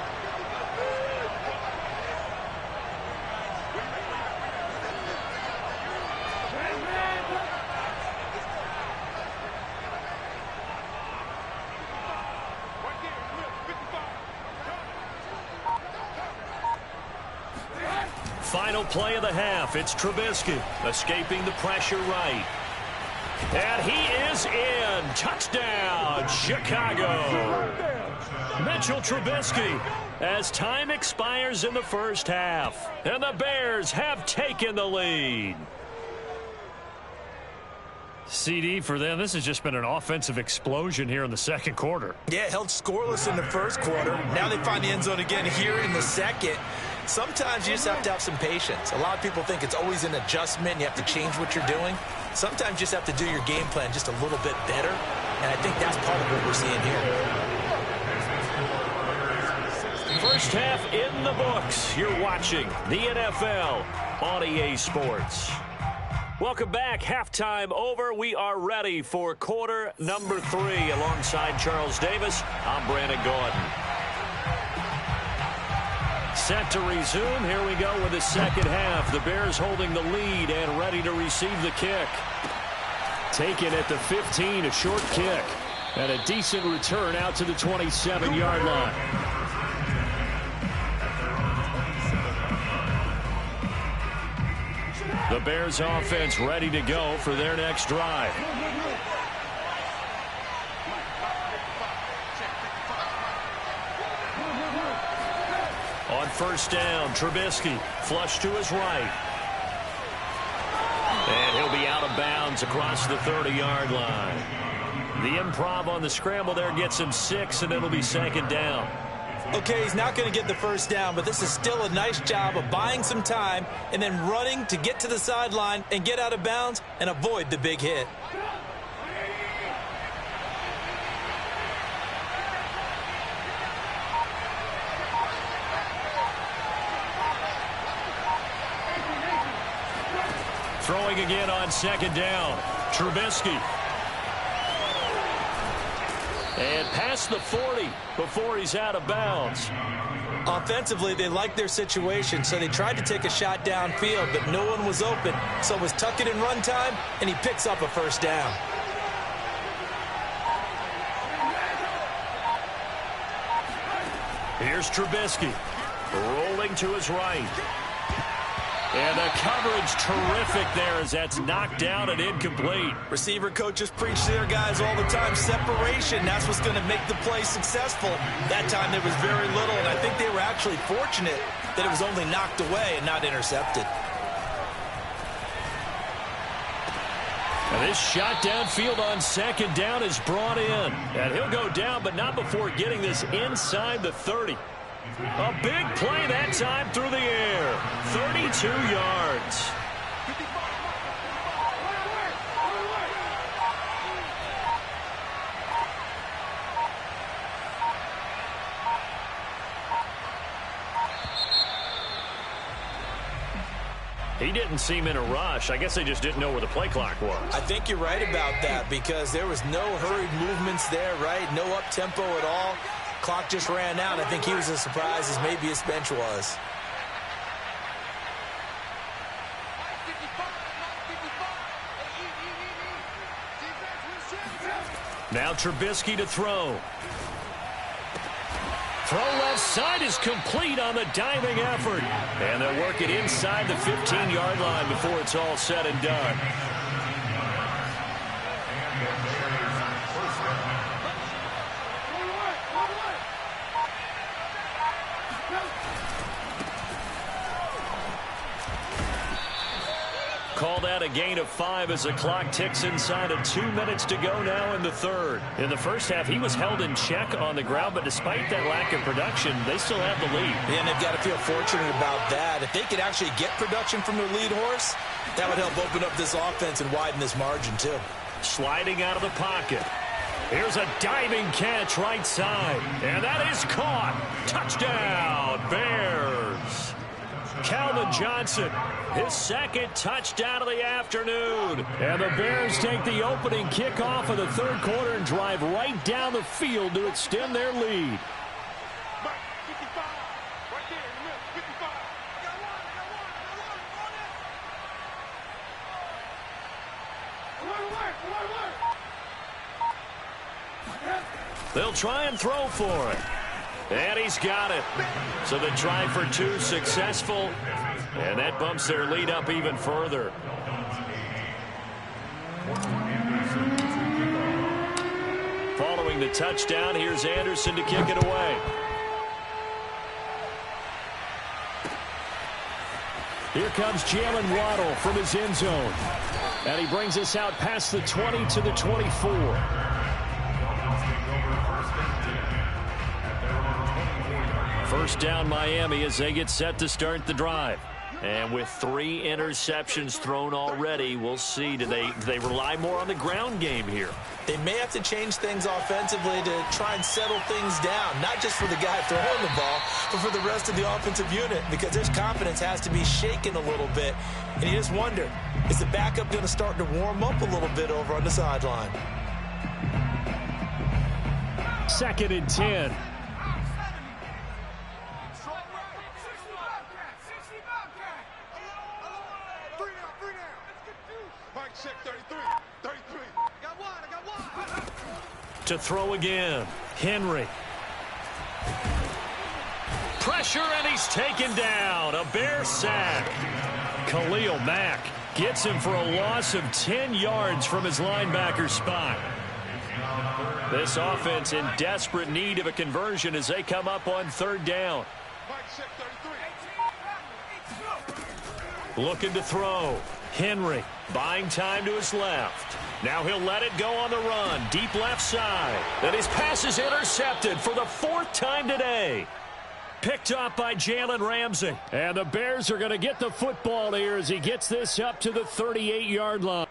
Final play of the half. It's Trubisky escaping the pressure right. And he is in. Touchdown, Chicago. Mitchell Trubisky as time expires in the first half. And the Bears have taken the lead. CD for them. This has just been an offensive explosion here in the second quarter. Yeah, held scoreless in the first quarter. Now they find the end zone again here in the second. Sometimes you just have to have some patience. A lot of people think it's always an adjustment. You have to change what you're doing. Sometimes you just have to do your game plan just a little bit better. And I think that's part of what we're seeing here. First half in the books. You're watching the NFL on EA Sports. Welcome back. Halftime over. We are ready for quarter number 3. Alongside Charles Davis, I'm Brandon Gordon. Set to resume. Here we go with the second half. The Bears holding the lead and ready to receive the kick. Taken at the 15, a short kick. And a decent return out to the 27-yard line. The Bears offense ready to go for their next drive. On first down, Trubisky flush to his right. And he'll be out of bounds across the 30-yard line. The improv on the scramble there gets him 6, and it'll be second down. Okay, he's not going to get the first down, but this is still a nice job of buying some time and then running to get to the sideline and get out of bounds and avoid the big hit. Throwing again on second down. Trubisky. And past the 40 before he's out of bounds. Offensively, they liked their situation, so they tried to take a shot downfield, but no one was open. So it was tuck it in run time, and he picks up a first down. Here's Trubisky. Rolling to his right. And the coverage terrific there as that's knocked down and incomplete. Receiver coaches preach to their guys all the time. Separation, that's what's going to make the play successful. That time there was very little, and I think they were actually fortunate that it was only knocked away and not intercepted. And this shot downfield on second down is brought in. And he'll go down, but not before getting this inside the 30. A big play that time through the air. 32 yards. He didn't seem in a rush. I guess they just didn't know where the play clock was. I think you're right about that because there was no hurried movements there, right? No up-tempo at all. Clock just ran out. I think he was as surprised as maybe his bench was. Now Trubisky to throw. Throw left side is complete on the diving effort. And they'll work it inside the 15-yard line before it's all said and done. Called out a gain of 5 as the clock ticks inside of 2 minutes to go now in the third. In the first half, he was held in check on the ground, but despite that lack of production, they still have the lead. Yeah, and they've got to feel fortunate about that. If they could actually get production from their lead horse, that would help open up this offense and widen this margin too. Sliding out of the pocket. Here's a diving catch right side, and that is caught. Touchdown, Bears. Calvin Johnson, his second touchdown of the afternoon. And the Bears take the opening kickoff of the third quarter and drive right down the field to extend their lead. They'll try and throw for it. And he's got it. So the try for 2 successful. And that bumps their lead up even further. Following the touchdown, here's Anderson to kick it away. Here comes Jalen Waddle from his end zone. And he brings us out past the 20 to the 24. First down Miami as they get set to start the drive. And with 3 interceptions thrown already, we'll see. Do they rely more on the ground game here? They may have to change things offensively to try and settle things down, not just for the guy throwing the ball, but for the rest of the offensive unit, because their confidence has to be shaken a little bit. And you just wonder, is the backup going to start to warm up a little bit over on the sideline? 2nd and 10. To throw again. Henry. Pressure, and he's taken down. A Bear sack. Khalil Mack gets him for a loss of 10 yards from his linebacker spot. This offense in desperate need of a conversion as they come up on 3rd down. Looking to throw. Henry buying time to his left. Now he'll let it go on the run. Deep left side. And his pass is intercepted for the 4th time today. Picked up by Jalen Ramsey. And the Bears are going to get the football here as he gets this up to the 38-yard line.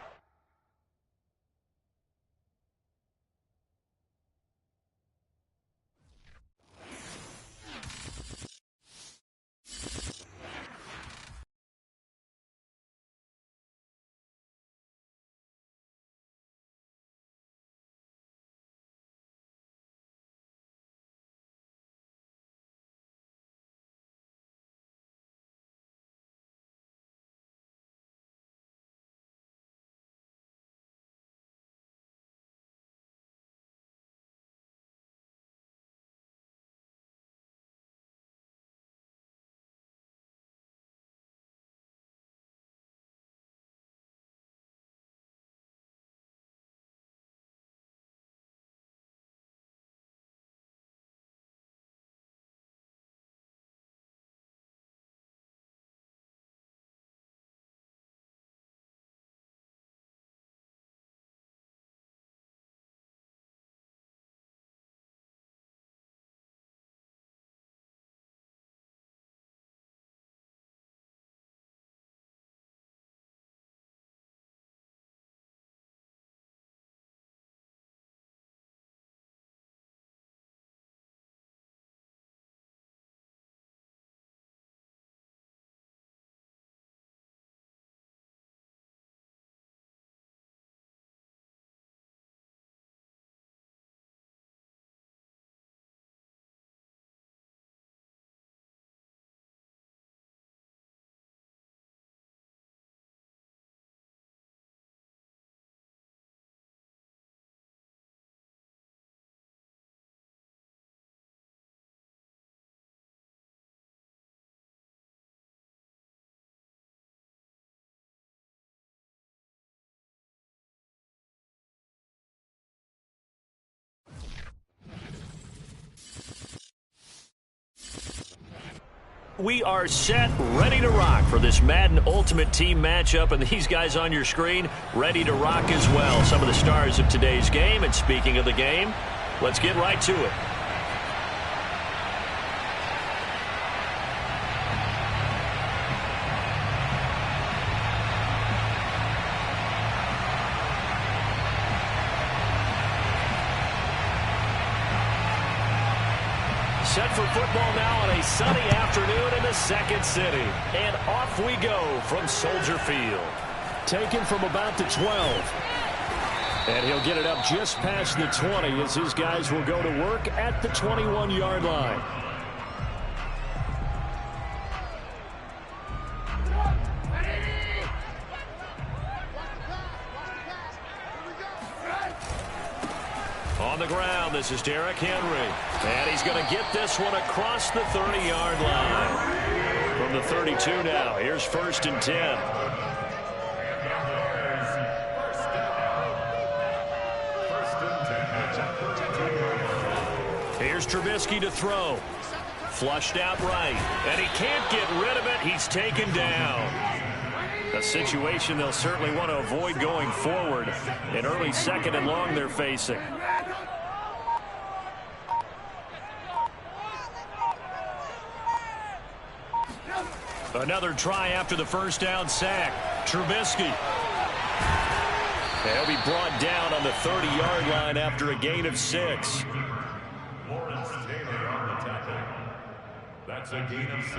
We are set, ready to rock for this Madden Ultimate Team matchup, and these guys on your screen ready to rock as well. Some of the stars of today's game, and speaking of the game, let's get right to it. Set for football now on a sunny afternoon in the second city. And off we go from Soldier Field. Taken from about the 12. And he'll get it up just past the 20 as his guys will go to work at the 21-yard line. On the ground, this is Derrick Henry. And he's going to get this one across the 30-yard line. From the 32 now, here's 1st and 10. Here's Trubisky to throw. Flushed out right. And he can't get rid of it. He's taken down. A situation they'll certainly want to avoid going forward. An early 2nd and long they're facing. Another try after the first down sack. Trubisky. He'll be brought down on the 30-yard line after a gain of 6. Lawrence Taylor on the tackle. That's a gain of 6.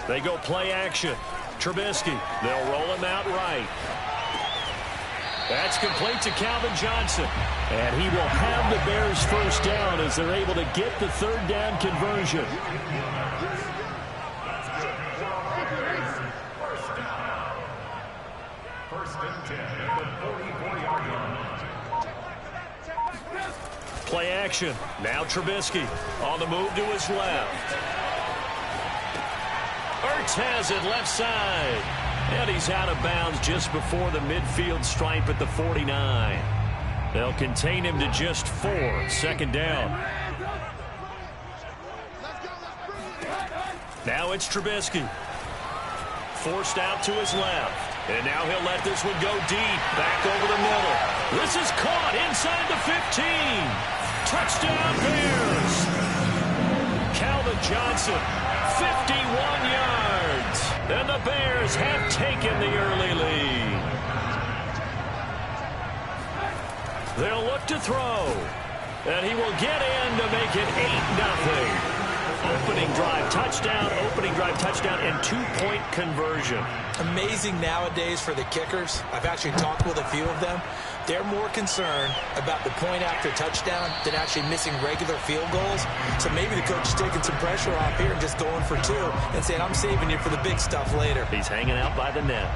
They go play action. Trubisky. They'll roll him out right. That's complete to Calvin Johnson. And he will have the Bears first down as they're able to get the 3rd down conversion. First and 10 at the 44-yard line. Play action. Now Trubisky on the move to his left. Ertz has it left side. And he's out of bounds just before the midfield stripe at the 49. They'll contain him to just 4. 2nd down. Now it's Trubisky. Forced out to his left. And now he'll let this one go deep. Back over the middle. This is caught inside the 15. Touchdown Bears. Calvin Johnson, 51 yards. And the Bears have taken the early lead. They'll look to throw. And he will get in to make it 8-0. Opening drive touchdown, and 2-point conversion. Amazing nowadays for the kickers. I've actually talked with a few of them. They're more concerned about the point after touchdown than actually missing regular field goals. So maybe the coach is taking some pressure off here and just going for 2 and saying, I'm saving you for the big stuff later. He's hanging out by the net.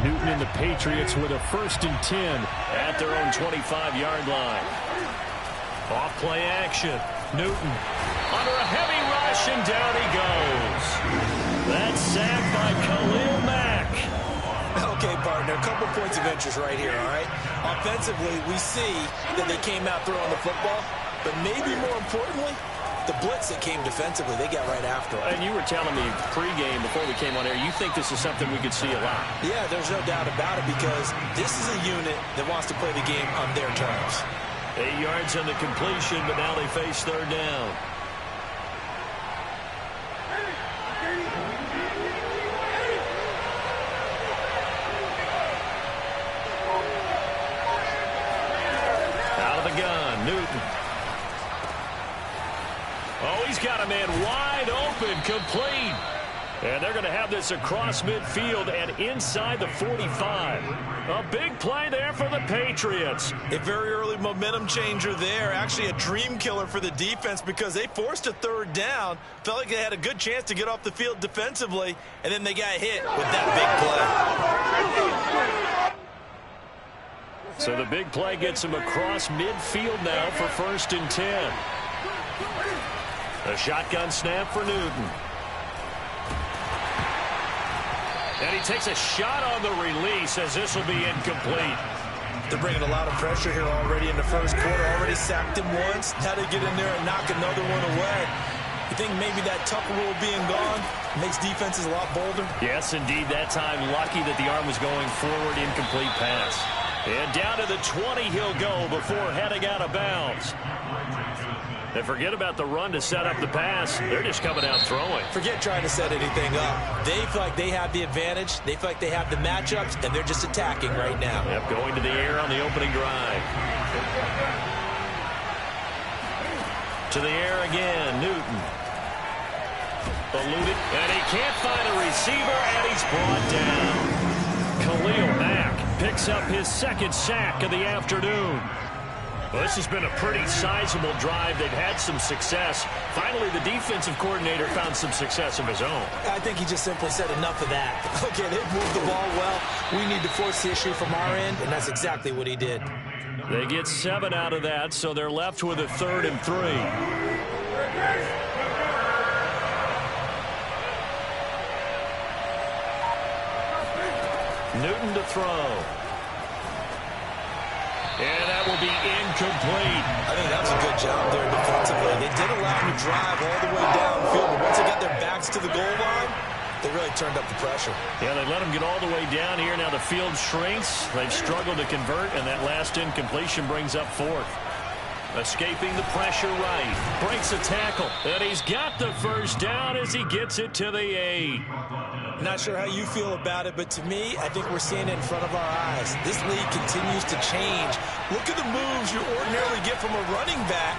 Newton and the Patriots with a 1st and 10 at their own 25-yard line. Off play action. Newton under a heavy rush, and down he goes. That's sacked by Khalil Mack. Okay, partner, a couple points of interest right here, all right? Offensively, we see that they came out throwing the football, but maybe more importantly, the blitz that came defensively, they got right after it. And you were telling me pregame before we came on air, you think this is something we could see a lot. Yeah, there's no doubt about it, because this is a unit that wants to play the game on their terms. 8 yards on the completion, but now they face 3rd down. Out of the gun, Newton. Oh, he's got a man wide open, complete. And they're going to have this across midfield and inside the 45. A big play there for the Patriots. A very early momentum changer there. Actually a dream killer for the defense because they forced a 3rd down. Felt like they had a good chance to get off the field defensively, and then they got hit with that big play. So the big play gets him across midfield now for 1st and 10. A shotgun snap for Newton. And he takes a shot on the release as this will be incomplete. They're bringing a lot of pressure here already in the first quarter. Already sacked him once. Now they get in there and knock another one away. You think maybe that Tucker rule being gone makes defenses a lot bolder? Yes, indeed. That time, lucky that the arm was going forward, incomplete pass. And down to the 20 he'll go before heading out of bounds. And forget about the run to set up the pass. They're just coming out throwing. Forget trying to set anything up. They feel like they have the advantage. They feel like they have the matchups, and they're just attacking right now. Yep, going to the air on the opening drive. To the air again, Newton. Eluded, and he can't find a receiver, and he's brought down. Khalil Mack picks up his second sack of the afternoon. Well, this has been a pretty sizable drive. They've had some success. Finally, the defensive coordinator found some success of his own. I think he just simply said enough of that. Okay, they've moved the ball well. We need to force the issue from our end, and that's exactly what he did. They get 7 out of that, so they're left with a 3rd and 3. Newton to throw. And that will be incomplete. I think that was a good job there defensively. They did allow him to drive all the way downfield, but once they got their backs to the goal line, they really turned up the pressure. Yeah, they let him get all the way down here. Now the field shrinks. They've struggled to convert, and that last incompletion brings up 4th. Escaping the pressure right. Breaks a tackle. And he's got the first down as he gets it to the 8. Not sure how you feel about it, but to me, I think we're seeing it in front of our eyes. This league continues to change. Look at the moves you ordinarily get from a running back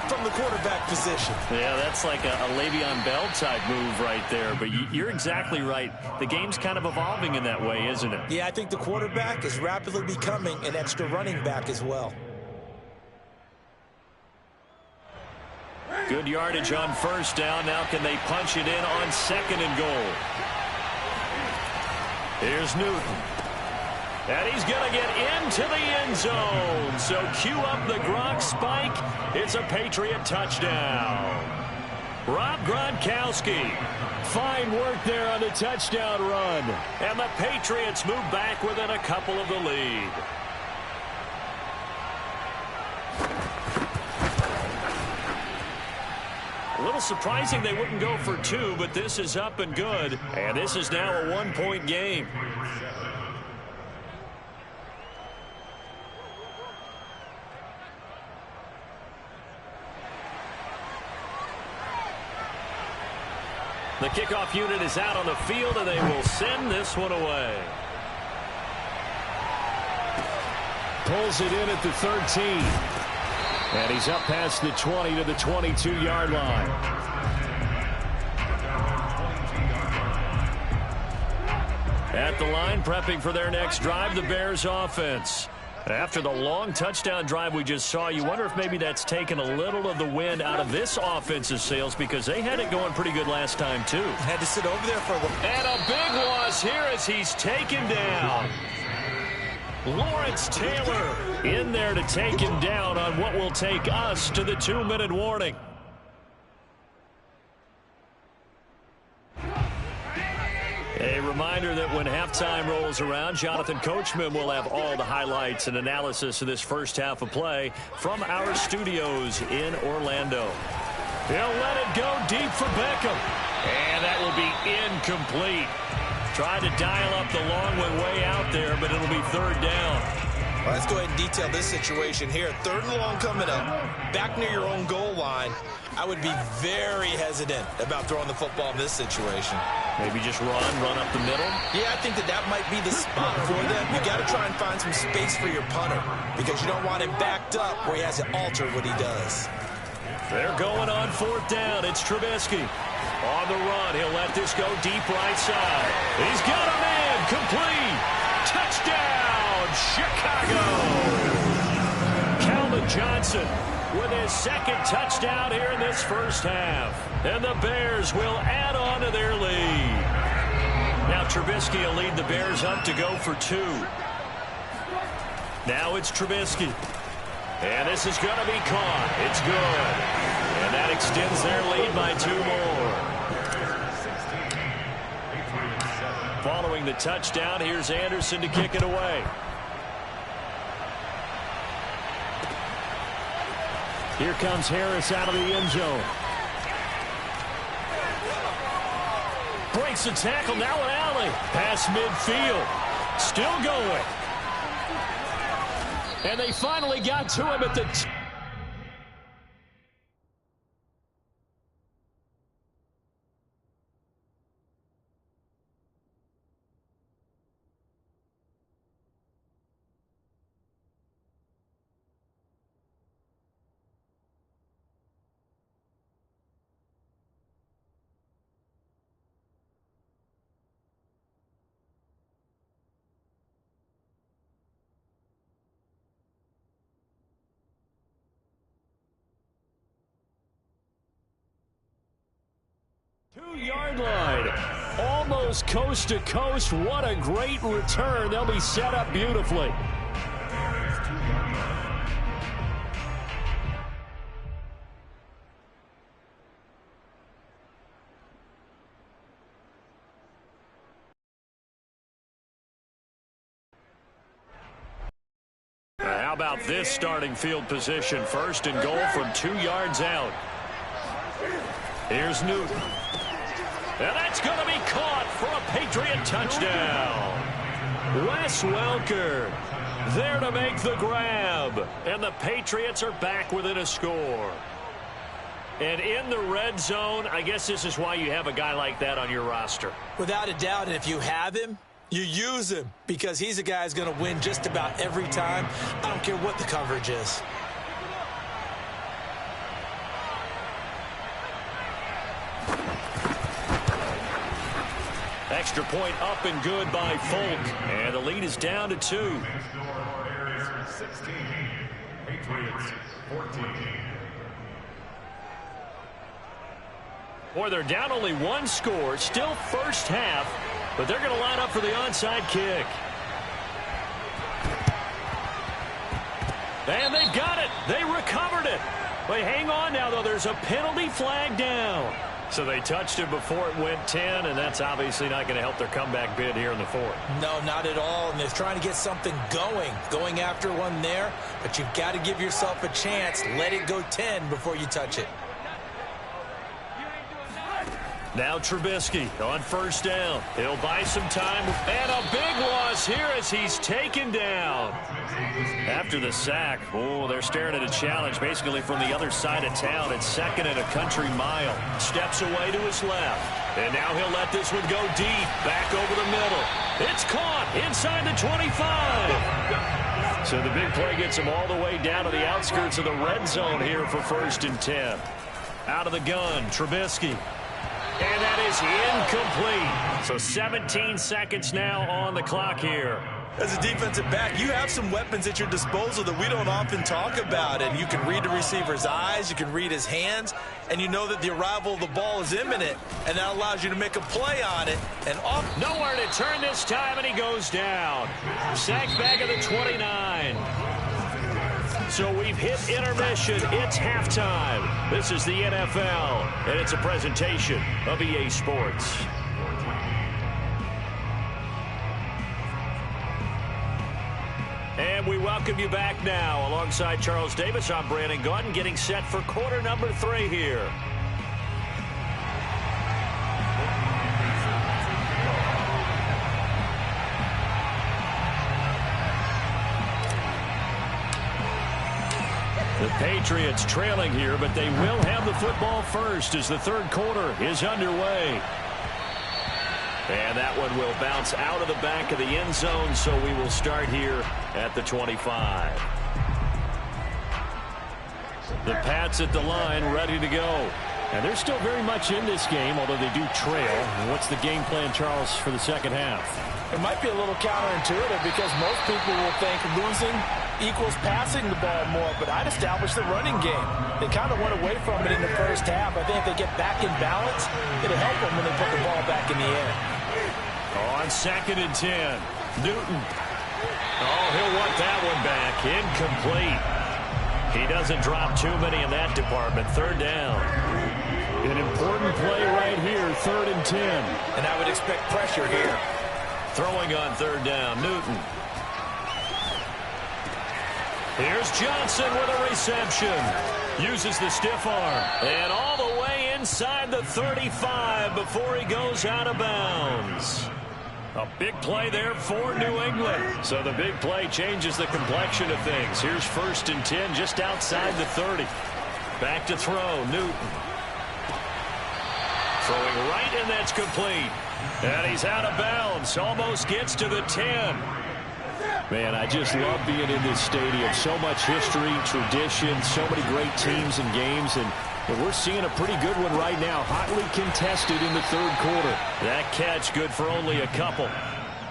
from the quarterback position. Yeah, that's like a Le'Veon Bell type move right there, but you're exactly right. The game's kind of evolving in that way, isn't it? Yeah, I think the quarterback is rapidly becoming an extra running back as well. Good yardage on first down. Now can they punch it in on 2nd and goal? Here's Newton. And he's going to get into the end zone. So cue up the Gronk spike. It's a Patriot touchdown. Rob Gronkowski. Fine work there on the touchdown run. And the Patriots move back within a couple of the lead. A little surprising they wouldn't go for 2, but this is up and good. And this is now a 1-point game. The kickoff unit is out on the field, and they will send this one away. Pulls it in at the 13. And he's up past the 20 to the 22-yard line. At the line, prepping for their next drive, the Bears offense. After the long touchdown drive we just saw, you wonder if maybe that's taken a little of the wind out of this offensive sails, because they had it going pretty good last time, too. Had to sit over there for a while. And a big loss here as he's taken down. Lawrence Taylor in there to take him down on what will take us to the 2-minute warning. A reminder that when halftime rolls around, Jonathan Coachman will have all the highlights and analysis of this first half of play from our studios in Orlando. He'll let it go deep for Beckham. And that will be incomplete. Tried to dial up the long one way out there, but it'll be 3rd down. Well, let's go ahead and detail this situation here. 3rd and long coming up, back near your own goal line. I would be very hesitant about throwing the football in this situation. Maybe just run up the middle? Yeah, I think that might be the spot for them. You got to try and find some space for your punter, because you don't want him backed up where he has to alter what he does. They're going on 4th down. It's Trubisky. On the run, he'll let this go deep right side. He's got a man, complete. Touchdown, Chicago. Calvin Johnson with his 2nd touchdown here in this first half. And the Bears will add on to their lead. Now Trubisky will lead the Bears up to go for 2. Now it's Trubisky. And this is going to be caught. It's good. And that extends their lead by 2 more. Following the touchdown, here's Anderson to kick it away. Here comes Harris out of the end zone. Breaks the tackle, now an alley. Pass midfield. Still going. And they finally got to him at the... Two-yard line, almost coast to coast. What a great return. They'll be set up beautifully. How about this starting field position? First and goal from 2 yards out. Here's Newton. And that's going to be caught for a Patriot touchdown. Wes Welker there to make the grab. And the Patriots are back within a score. And in the red zone, I guess this is why you have a guy like that on your roster. Without a doubt, and if you have him, you use him because he's a guy who's going to win just about every time. I don't care what the coverage is. Extra point up and good by Folk. And the lead is down to 2. 16, Patriots 14. Boy, they're down only 1 score. Still first half. But they're going to line up for the onside kick. And they've got it. They recovered it. But hang on now, though. There's a penalty flag down. So they touched it before it went 10, and that's obviously not going to help their comeback bid here in the 4th. No, not at all. And they're trying to get something going after one there. But you've got to give yourself a chance. Let it go 10 before you touch it. Now Trubisky on first down. He'll buy some time. And a big loss here as he's taken down. After the sack, oh, they're staring at a challenge basically from the other side of town. It's 2nd and a country mile. Steps away to his left. And now he'll let this one go deep. Back over the middle. It's caught inside the 25. So the big play gets him all the way down to the outskirts of the red zone here for 1st and 10. Out of the gun, Trubisky. And that is incomplete. So 17 seconds now on the clock here. As a defensive back, you have some weapons at your disposal that we don't often talk about. And you can read the receiver's eyes, you can read his hands, and you know that the arrival of the ball is imminent. And that allows you to make a play on it. And off. Nowhere to turn this time, and he goes down. Sacked back at the 29. So we've hit intermission. It's halftime. This is the NFL, and it's a presentation of EA Sports. And we welcome you back now. Alongside Charles Davis, I'm Brandon Gaudin, getting set for quarter number 3 here. The Patriots trailing here, but they will have the football first as the 3rd quarter is underway. And that one will bounce out of the back of the end zone, so we will start here at the 25. The Pats at the line, ready to go. And they're still very much in this game, although they do trail. And what's the game plan, Charles, for the 2nd half? It might be a little counterintuitive because most people will think losing equals passing the ball more, but I'd establish the running game. They kind of went away from it in the first half. I think if they get back in balance, it'll help them when they put the ball back in the air. On 2nd and 10, Newton. Oh, he'll want that one back. Incomplete. He doesn't drop too many in that department. 3rd down. An important play right here, 3rd and 10. And I would expect pressure here. Throwing on 3rd down, Newton. Here's Johnson with a reception. Uses the stiff arm. And all the way inside the 35 before he goes out of bounds. A big play there for New England. So the big play changes the complexion of things. Here's 1st and 10 just outside the 30. Back to throw, Newton. Throwing right, and that's complete. And he's out of bounds. Almost gets to the 10. Man, I just love being in this stadium. So much history, tradition, so many great teams and games. And we're seeing a pretty good one right now. Hotly contested in the 3rd quarter. That catch good for only a couple.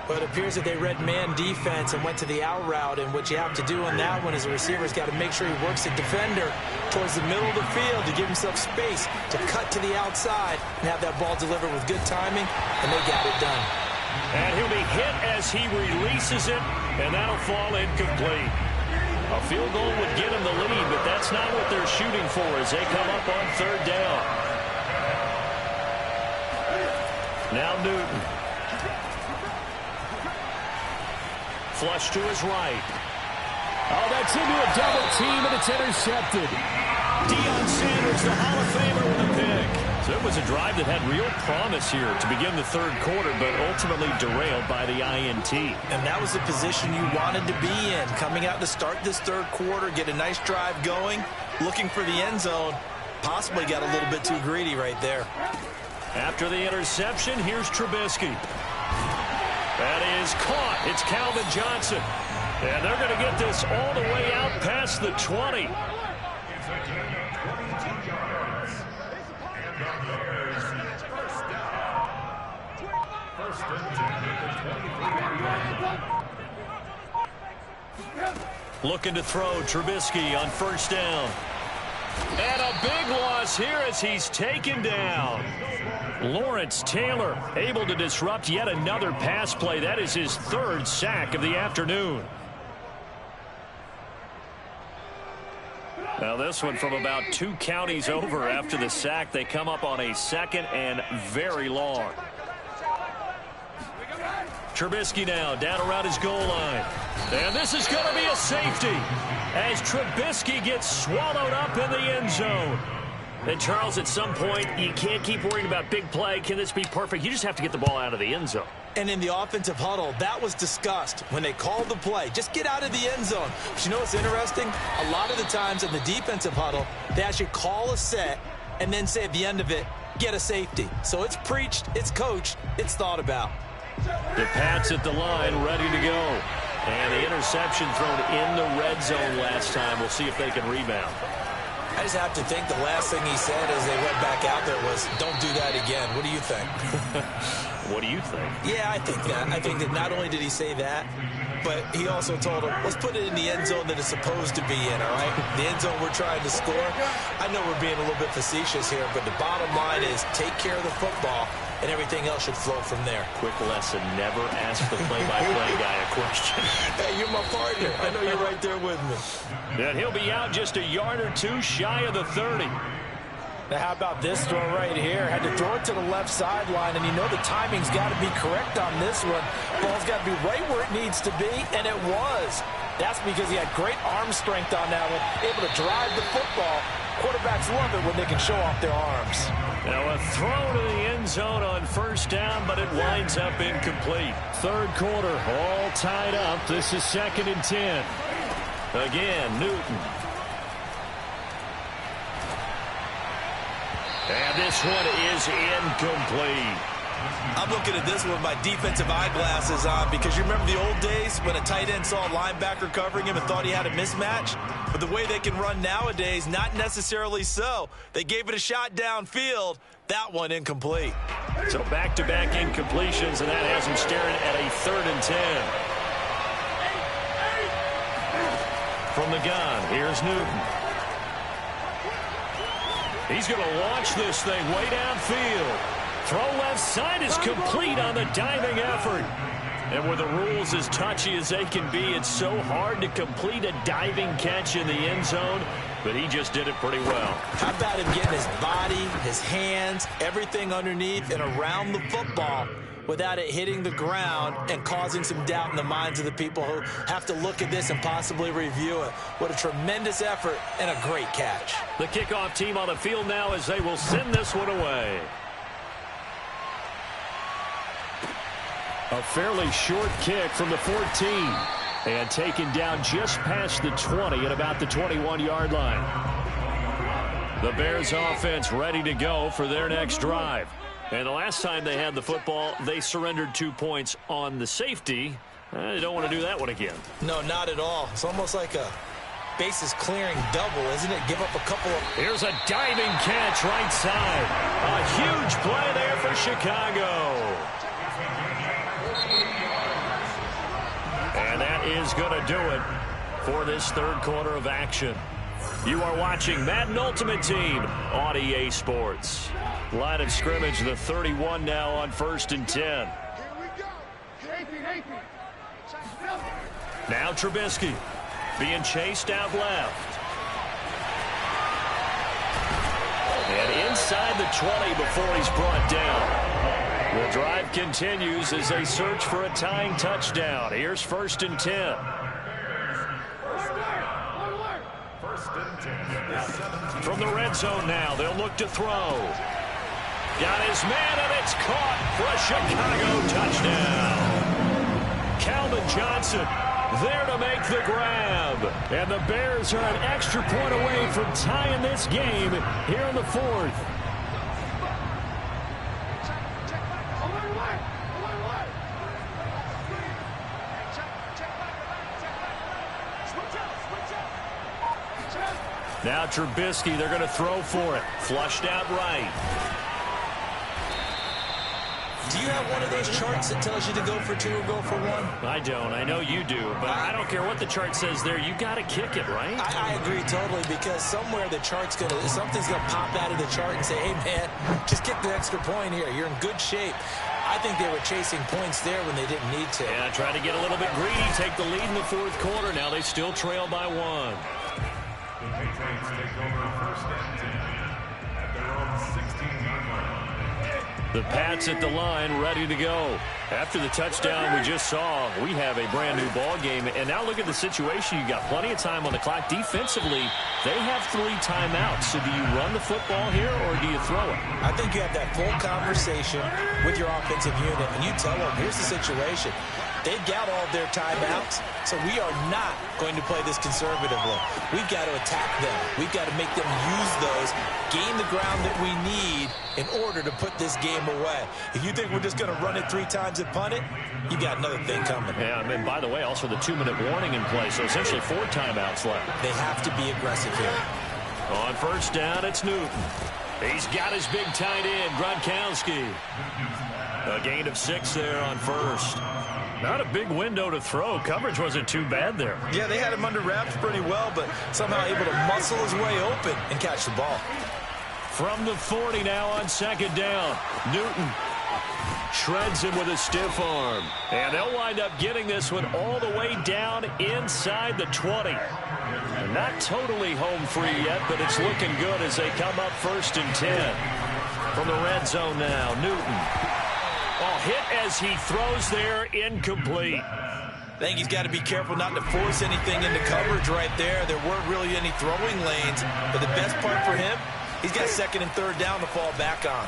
But it appears that they read man defense and went to the out route. And what you have to do on that one is the receiver's got to make sure he works the defender towards the middle of the field to give himself space to cut to the outside and have that ball delivered with good timing. And they got it done. And he'll be hit as he releases it, and that'll fall incomplete. A field goal would get him the lead, but that's not what they're shooting for as they come up on 3rd down. Now Newton. Flush to his right. Oh, that's into a double team, and it's intercepted. Deion Sanders, the Hall of Famer, with a pick. So it was a drive that had real promise here to begin the 3rd quarter, but ultimately derailed by the INT. And that was the position you wanted to be in. Coming out to start this 3rd quarter, get a nice drive going, looking for the end zone. Possibly got a little bit too greedy right there. After the interception, here's Trubisky. That is caught. It's Calvin Johnson. And they're going to get this all the way out past the 20. Looking to throw, Trubisky on 1st down. And a big loss here as he's taken down. Lawrence Taylor able to disrupt yet another pass play. That is his 3rd sack of the afternoon. Now this one from about 2 counties over after the sack. They come up on a 2nd and very long. Trubisky now down around his goal line. And this is going to be a safety as Trubisky gets swallowed up in the end zone. And Charles, at some point, you can't keep worrying about big play. Can this be perfect? You just have to get the ball out of the end zone. And in the offensive huddle, that was discussed when they called the play. Just get out of the end zone. But you know what's interesting? A lot of the times in the defensive huddle, they actually call a set and then say at the end of it, get a safety. So it's preached, it's coached, it's thought about. The Pats at the line, ready to go. And the interception thrown in the red zone last time. We'll see if they can rebound. I just have to think the last thing he said as they went back out there was, don't do that again. What do you think? What do you think? Yeah, I think that. I think that not only did he say that, but he also told him, let's put it in the end zone that it's supposed to be in, all right? The end zone we're trying to score. I know we're being a little bit facetious here, but the bottom line is take care of the football, and everything else should flow from there. Quick lesson, never ask the play-by-play guy a question. Hey, you're my partner. I know you're right there with me. And he'll be out just a yard or two shy of the 30. Now, how about this throw right here? Had to throw it to the left sideline, and you know the timing's got to be correct on this one. Ball's got to be right where it needs to be, and it was. That's because he had great arm strength on that one, able to drive the football. Quarterbacks love it when they can show off their arms. Now a throw to the end zone on 1st down, but it winds up incomplete. 3rd quarter, all tied up. This is 2nd and 10. Again, Newton. And this one is incomplete. I'm looking at this with my defensive eyeglasses on because you remember the old days when a tight end saw a linebacker covering him and thought he had a mismatch? But the way they can run nowadays, not necessarily so. They gave it a shot downfield. That one incomplete. So back-to-back incompletions, and that has him staring at a 3rd and 10. From the gun, here's Newton. He's going to launch this thing way downfield. Throw left side is complete on the diving effort. And with the rules as touchy as they can be, it's so hard to complete a diving catch in the end zone, but he just did it pretty well. How about him getting his body, his hands, everything underneath and around the football without it hitting the ground and causing some doubt in the minds of the people who have to look at this and possibly review it. What a tremendous effort and a great catch. The kickoff team on the field now as they will send this one away. A fairly short kick from the 14. And taken down just past the 20 at about the 21-yard line. The Bears offense ready to go for their next drive. And the last time they had the football, they surrendered 2 points on the safety. They don't want to do that one again. No, not at all. It's almost like a bases clearing double, isn't it? Give up a couple of... Here's a diving catch right side. A huge play there for Chicago. And that is going to do it for this third quarter of action. You are watching Madden Ultimate Team on EA Sports. Line of scrimmage, the 31 now on 1st and 10. Here we go. Now Trubisky being chased out left. And inside the 20 before he's brought down. The drive continues as they search for a tying touchdown. Here's 1st and 10. From the red zone now, they'll look to throw. Got his man, and it's caught for a Chicago touchdown. Calvin Johnson there to make the grab. And the Bears are an extra point away from tying this game here in the 4th. Now Trubisky, they're going to throw for it. Flushed out right. Do you have one of those charts that tells you to go for 2 or go for 1? I don't. I know you do. But I don't care what the chart says there. You got to kick it, right? I agree totally, because somewhere the chart's going to, something's going to pop out of the chart and say, hey, man, just kick the extra point here. You're in good shape. I think they were chasing points there when they didn't need to. Yeah, trying to get a little bit greedy, take the lead in the 4th quarter. Now they still trail by 1. The Patriots take over 1st and 10 at their own 16-yard line. The Pats at the line, ready to go. After the touchdown we just saw, we have a brand new ball game. And now look at the situation. You got plenty of time on the clock. Defensively, they have 3 timeouts. So do you run the football here or do you throw it? I think you have that full conversation with your offensive unit, and you tell them, here's the situation. They've got all their timeouts, so we are not going to play this conservatively. We've got to attack them. We've got to make them use those, gain the ground that we need in order to put this game away. If you think we're just going to run it 3 times and punt it, you got another thing coming. Yeah, and by the way, also the 2-minute warning in play, so essentially 4 timeouts left. They have to be aggressive here. On 1st down, it's Newton. He's got his big tight end, Gronkowski. A gain of 6 there on 1st. Not a big window to throw. Coverage wasn't too bad there. Yeah, they had him under wraps pretty well, but somehow able to muscle his way open and catch the ball. From the 40 now on 2nd down. Newton shreds him with a stiff arm. And they'll wind up getting this one all the way down inside the 20. And not totally home free yet, but it's looking good as they come up 1st and 10. From the red zone now, Newton. Hit as he throws there, incomplete. I think he's got to be careful not to force anything into coverage right there. There weren't really any throwing lanes, but the best part for him, he's got 2nd and 3rd down to fall back on.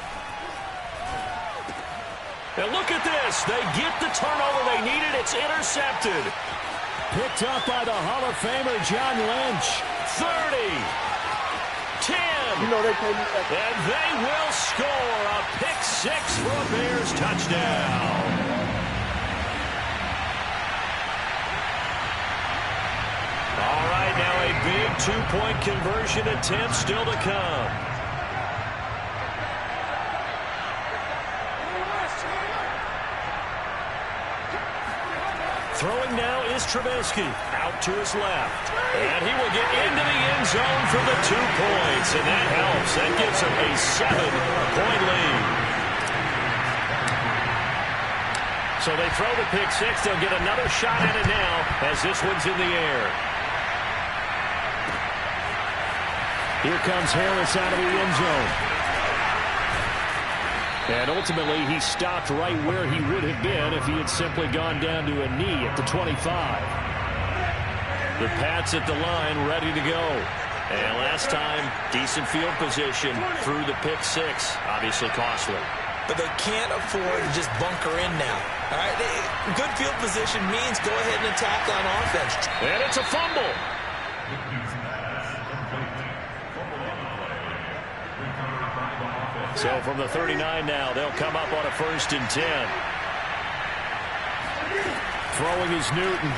And look at this. They get the turnover they needed. It's intercepted. Picked up by the Hall of Famer John Lynch. 30. 10. You know they can't use that. And they will score a pick 6 for a Bears touchdown. All right, now a big 2-point conversion attempt still to come. Throwing now is Trubisky. Out to his left. And he will get into the end zone for the 2 points. And that helps. That gives him a 7-point lead. So they throw the pick 6. They'll get another shot at it now as this one's in the air. Here comes Harris out of the end zone. And ultimately, he stopped right where he would have been if he had simply gone down to a knee at the 25. The Pats at the line, ready to go. And last time, decent field position through the pick six. Obviously costly. But they can't afford to just bunker in now. All right, good field position means go ahead and attack on offense. And it's a fumble. So from the 39 now, they'll come up on a 1st and 10. Throwing is Newton.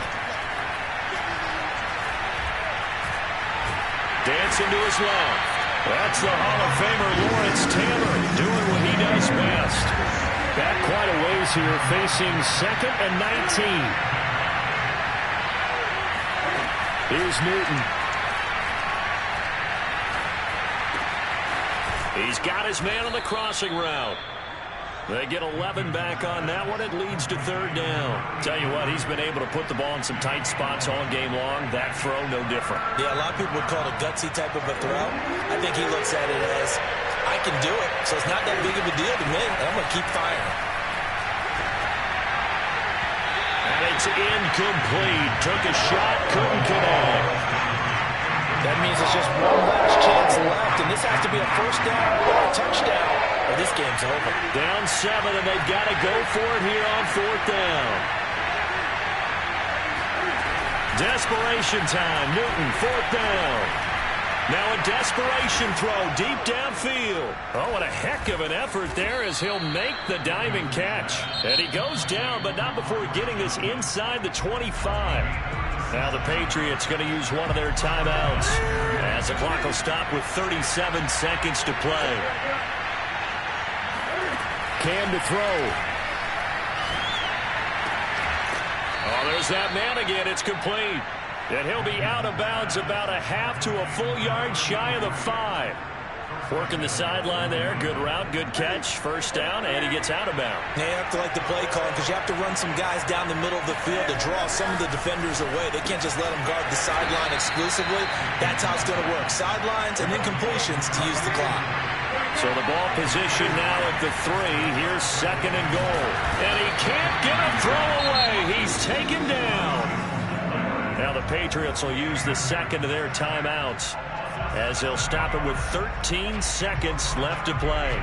Dancing to his left. That's the Hall of Famer Lawrence Taylor doing what he does best. Back quite a ways here, facing 2nd and 19. Here's Newton. He's got his man on the crossing route. They get 11 back on that one. It leads to 3rd down. Tell you what, he's been able to put the ball in some tight spots all game long. That throw, no different. Yeah, a lot of people would call it a gutsy type of a throw. I think he looks at it as, I can do it, so it's not that big of a deal to me, and I'm going to keep firing. And it's incomplete. Took a shot, couldn't connect. That means it's just one last chance left, and this has to be a 1st down or a touchdown, or this game's over. Down 7, and they've got to go for it here on 4th down. Desperation time. Newton, 4th down. Now a desperation throw deep downfield. Oh, what a heck of an effort there as he'll make the diving catch. And he goes down, but not before getting this inside the 25. Now the Patriots going to use one of their timeouts as the clock will stop with 37 seconds to play. Cam to throw. Oh, there's that man again. It's complete. And he'll be out of bounds about a half to a full yard shy of the 5. Working the sideline there. Good route, good catch. 1st down, and he gets out of bounds. Yeah, you have to like the play call because you have to run some guys down the middle of the field to draw some of the defenders away. They can't just let them guard the sideline exclusively. That's how it's going to work. Sidelines and then completions to use the clock. So the ball position now at the 3. Here's 2nd and goal. And he can't get a throw away. He's taken down. Now the Patriots will use the 2nd of their timeouts as they'll stop it with 13 seconds left to play.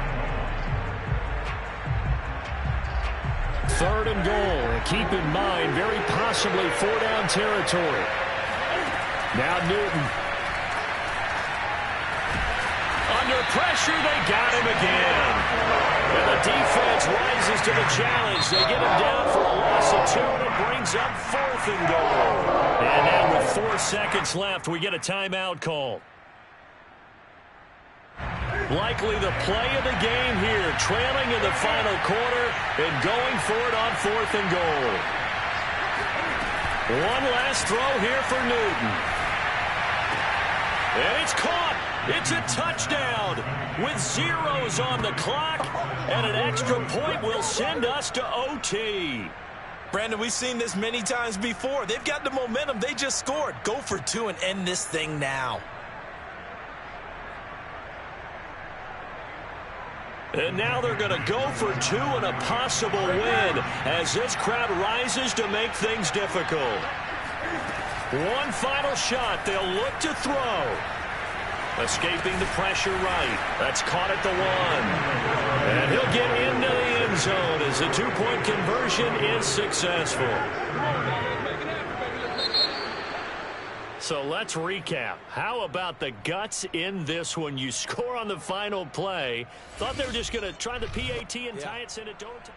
3rd and goal. And keep in mind, very possibly 4-down territory. Now Newton. Under pressure, they got him again. And the defense rises to the challenge. They get him down for a loss of 2, and it brings up 4th and goal. And now with 4 seconds left, we get a timeout call. Likely the play of the game here, trailing in the final quarter and going for it on 4th and goal. One last throw here for Newton. And it's caught. It's a touchdown with zeros on the clock, and an extra point will send us to OT. Brandon, we've seen this many times before. They've got the momentum. They just scored. Go for 2 and end this thing now. And now they're going to go for 2 and a possible win as this crowd rises to make things difficult. One final shot. They'll look to throw. Escaping the pressure right. That's caught at the 1. And he'll get into the end zone as the 2-point conversion is successful. So let's recap. How about the guts in this one? You score on the final play. Thought they were just going to try the PAT and tie it, send it to overtime.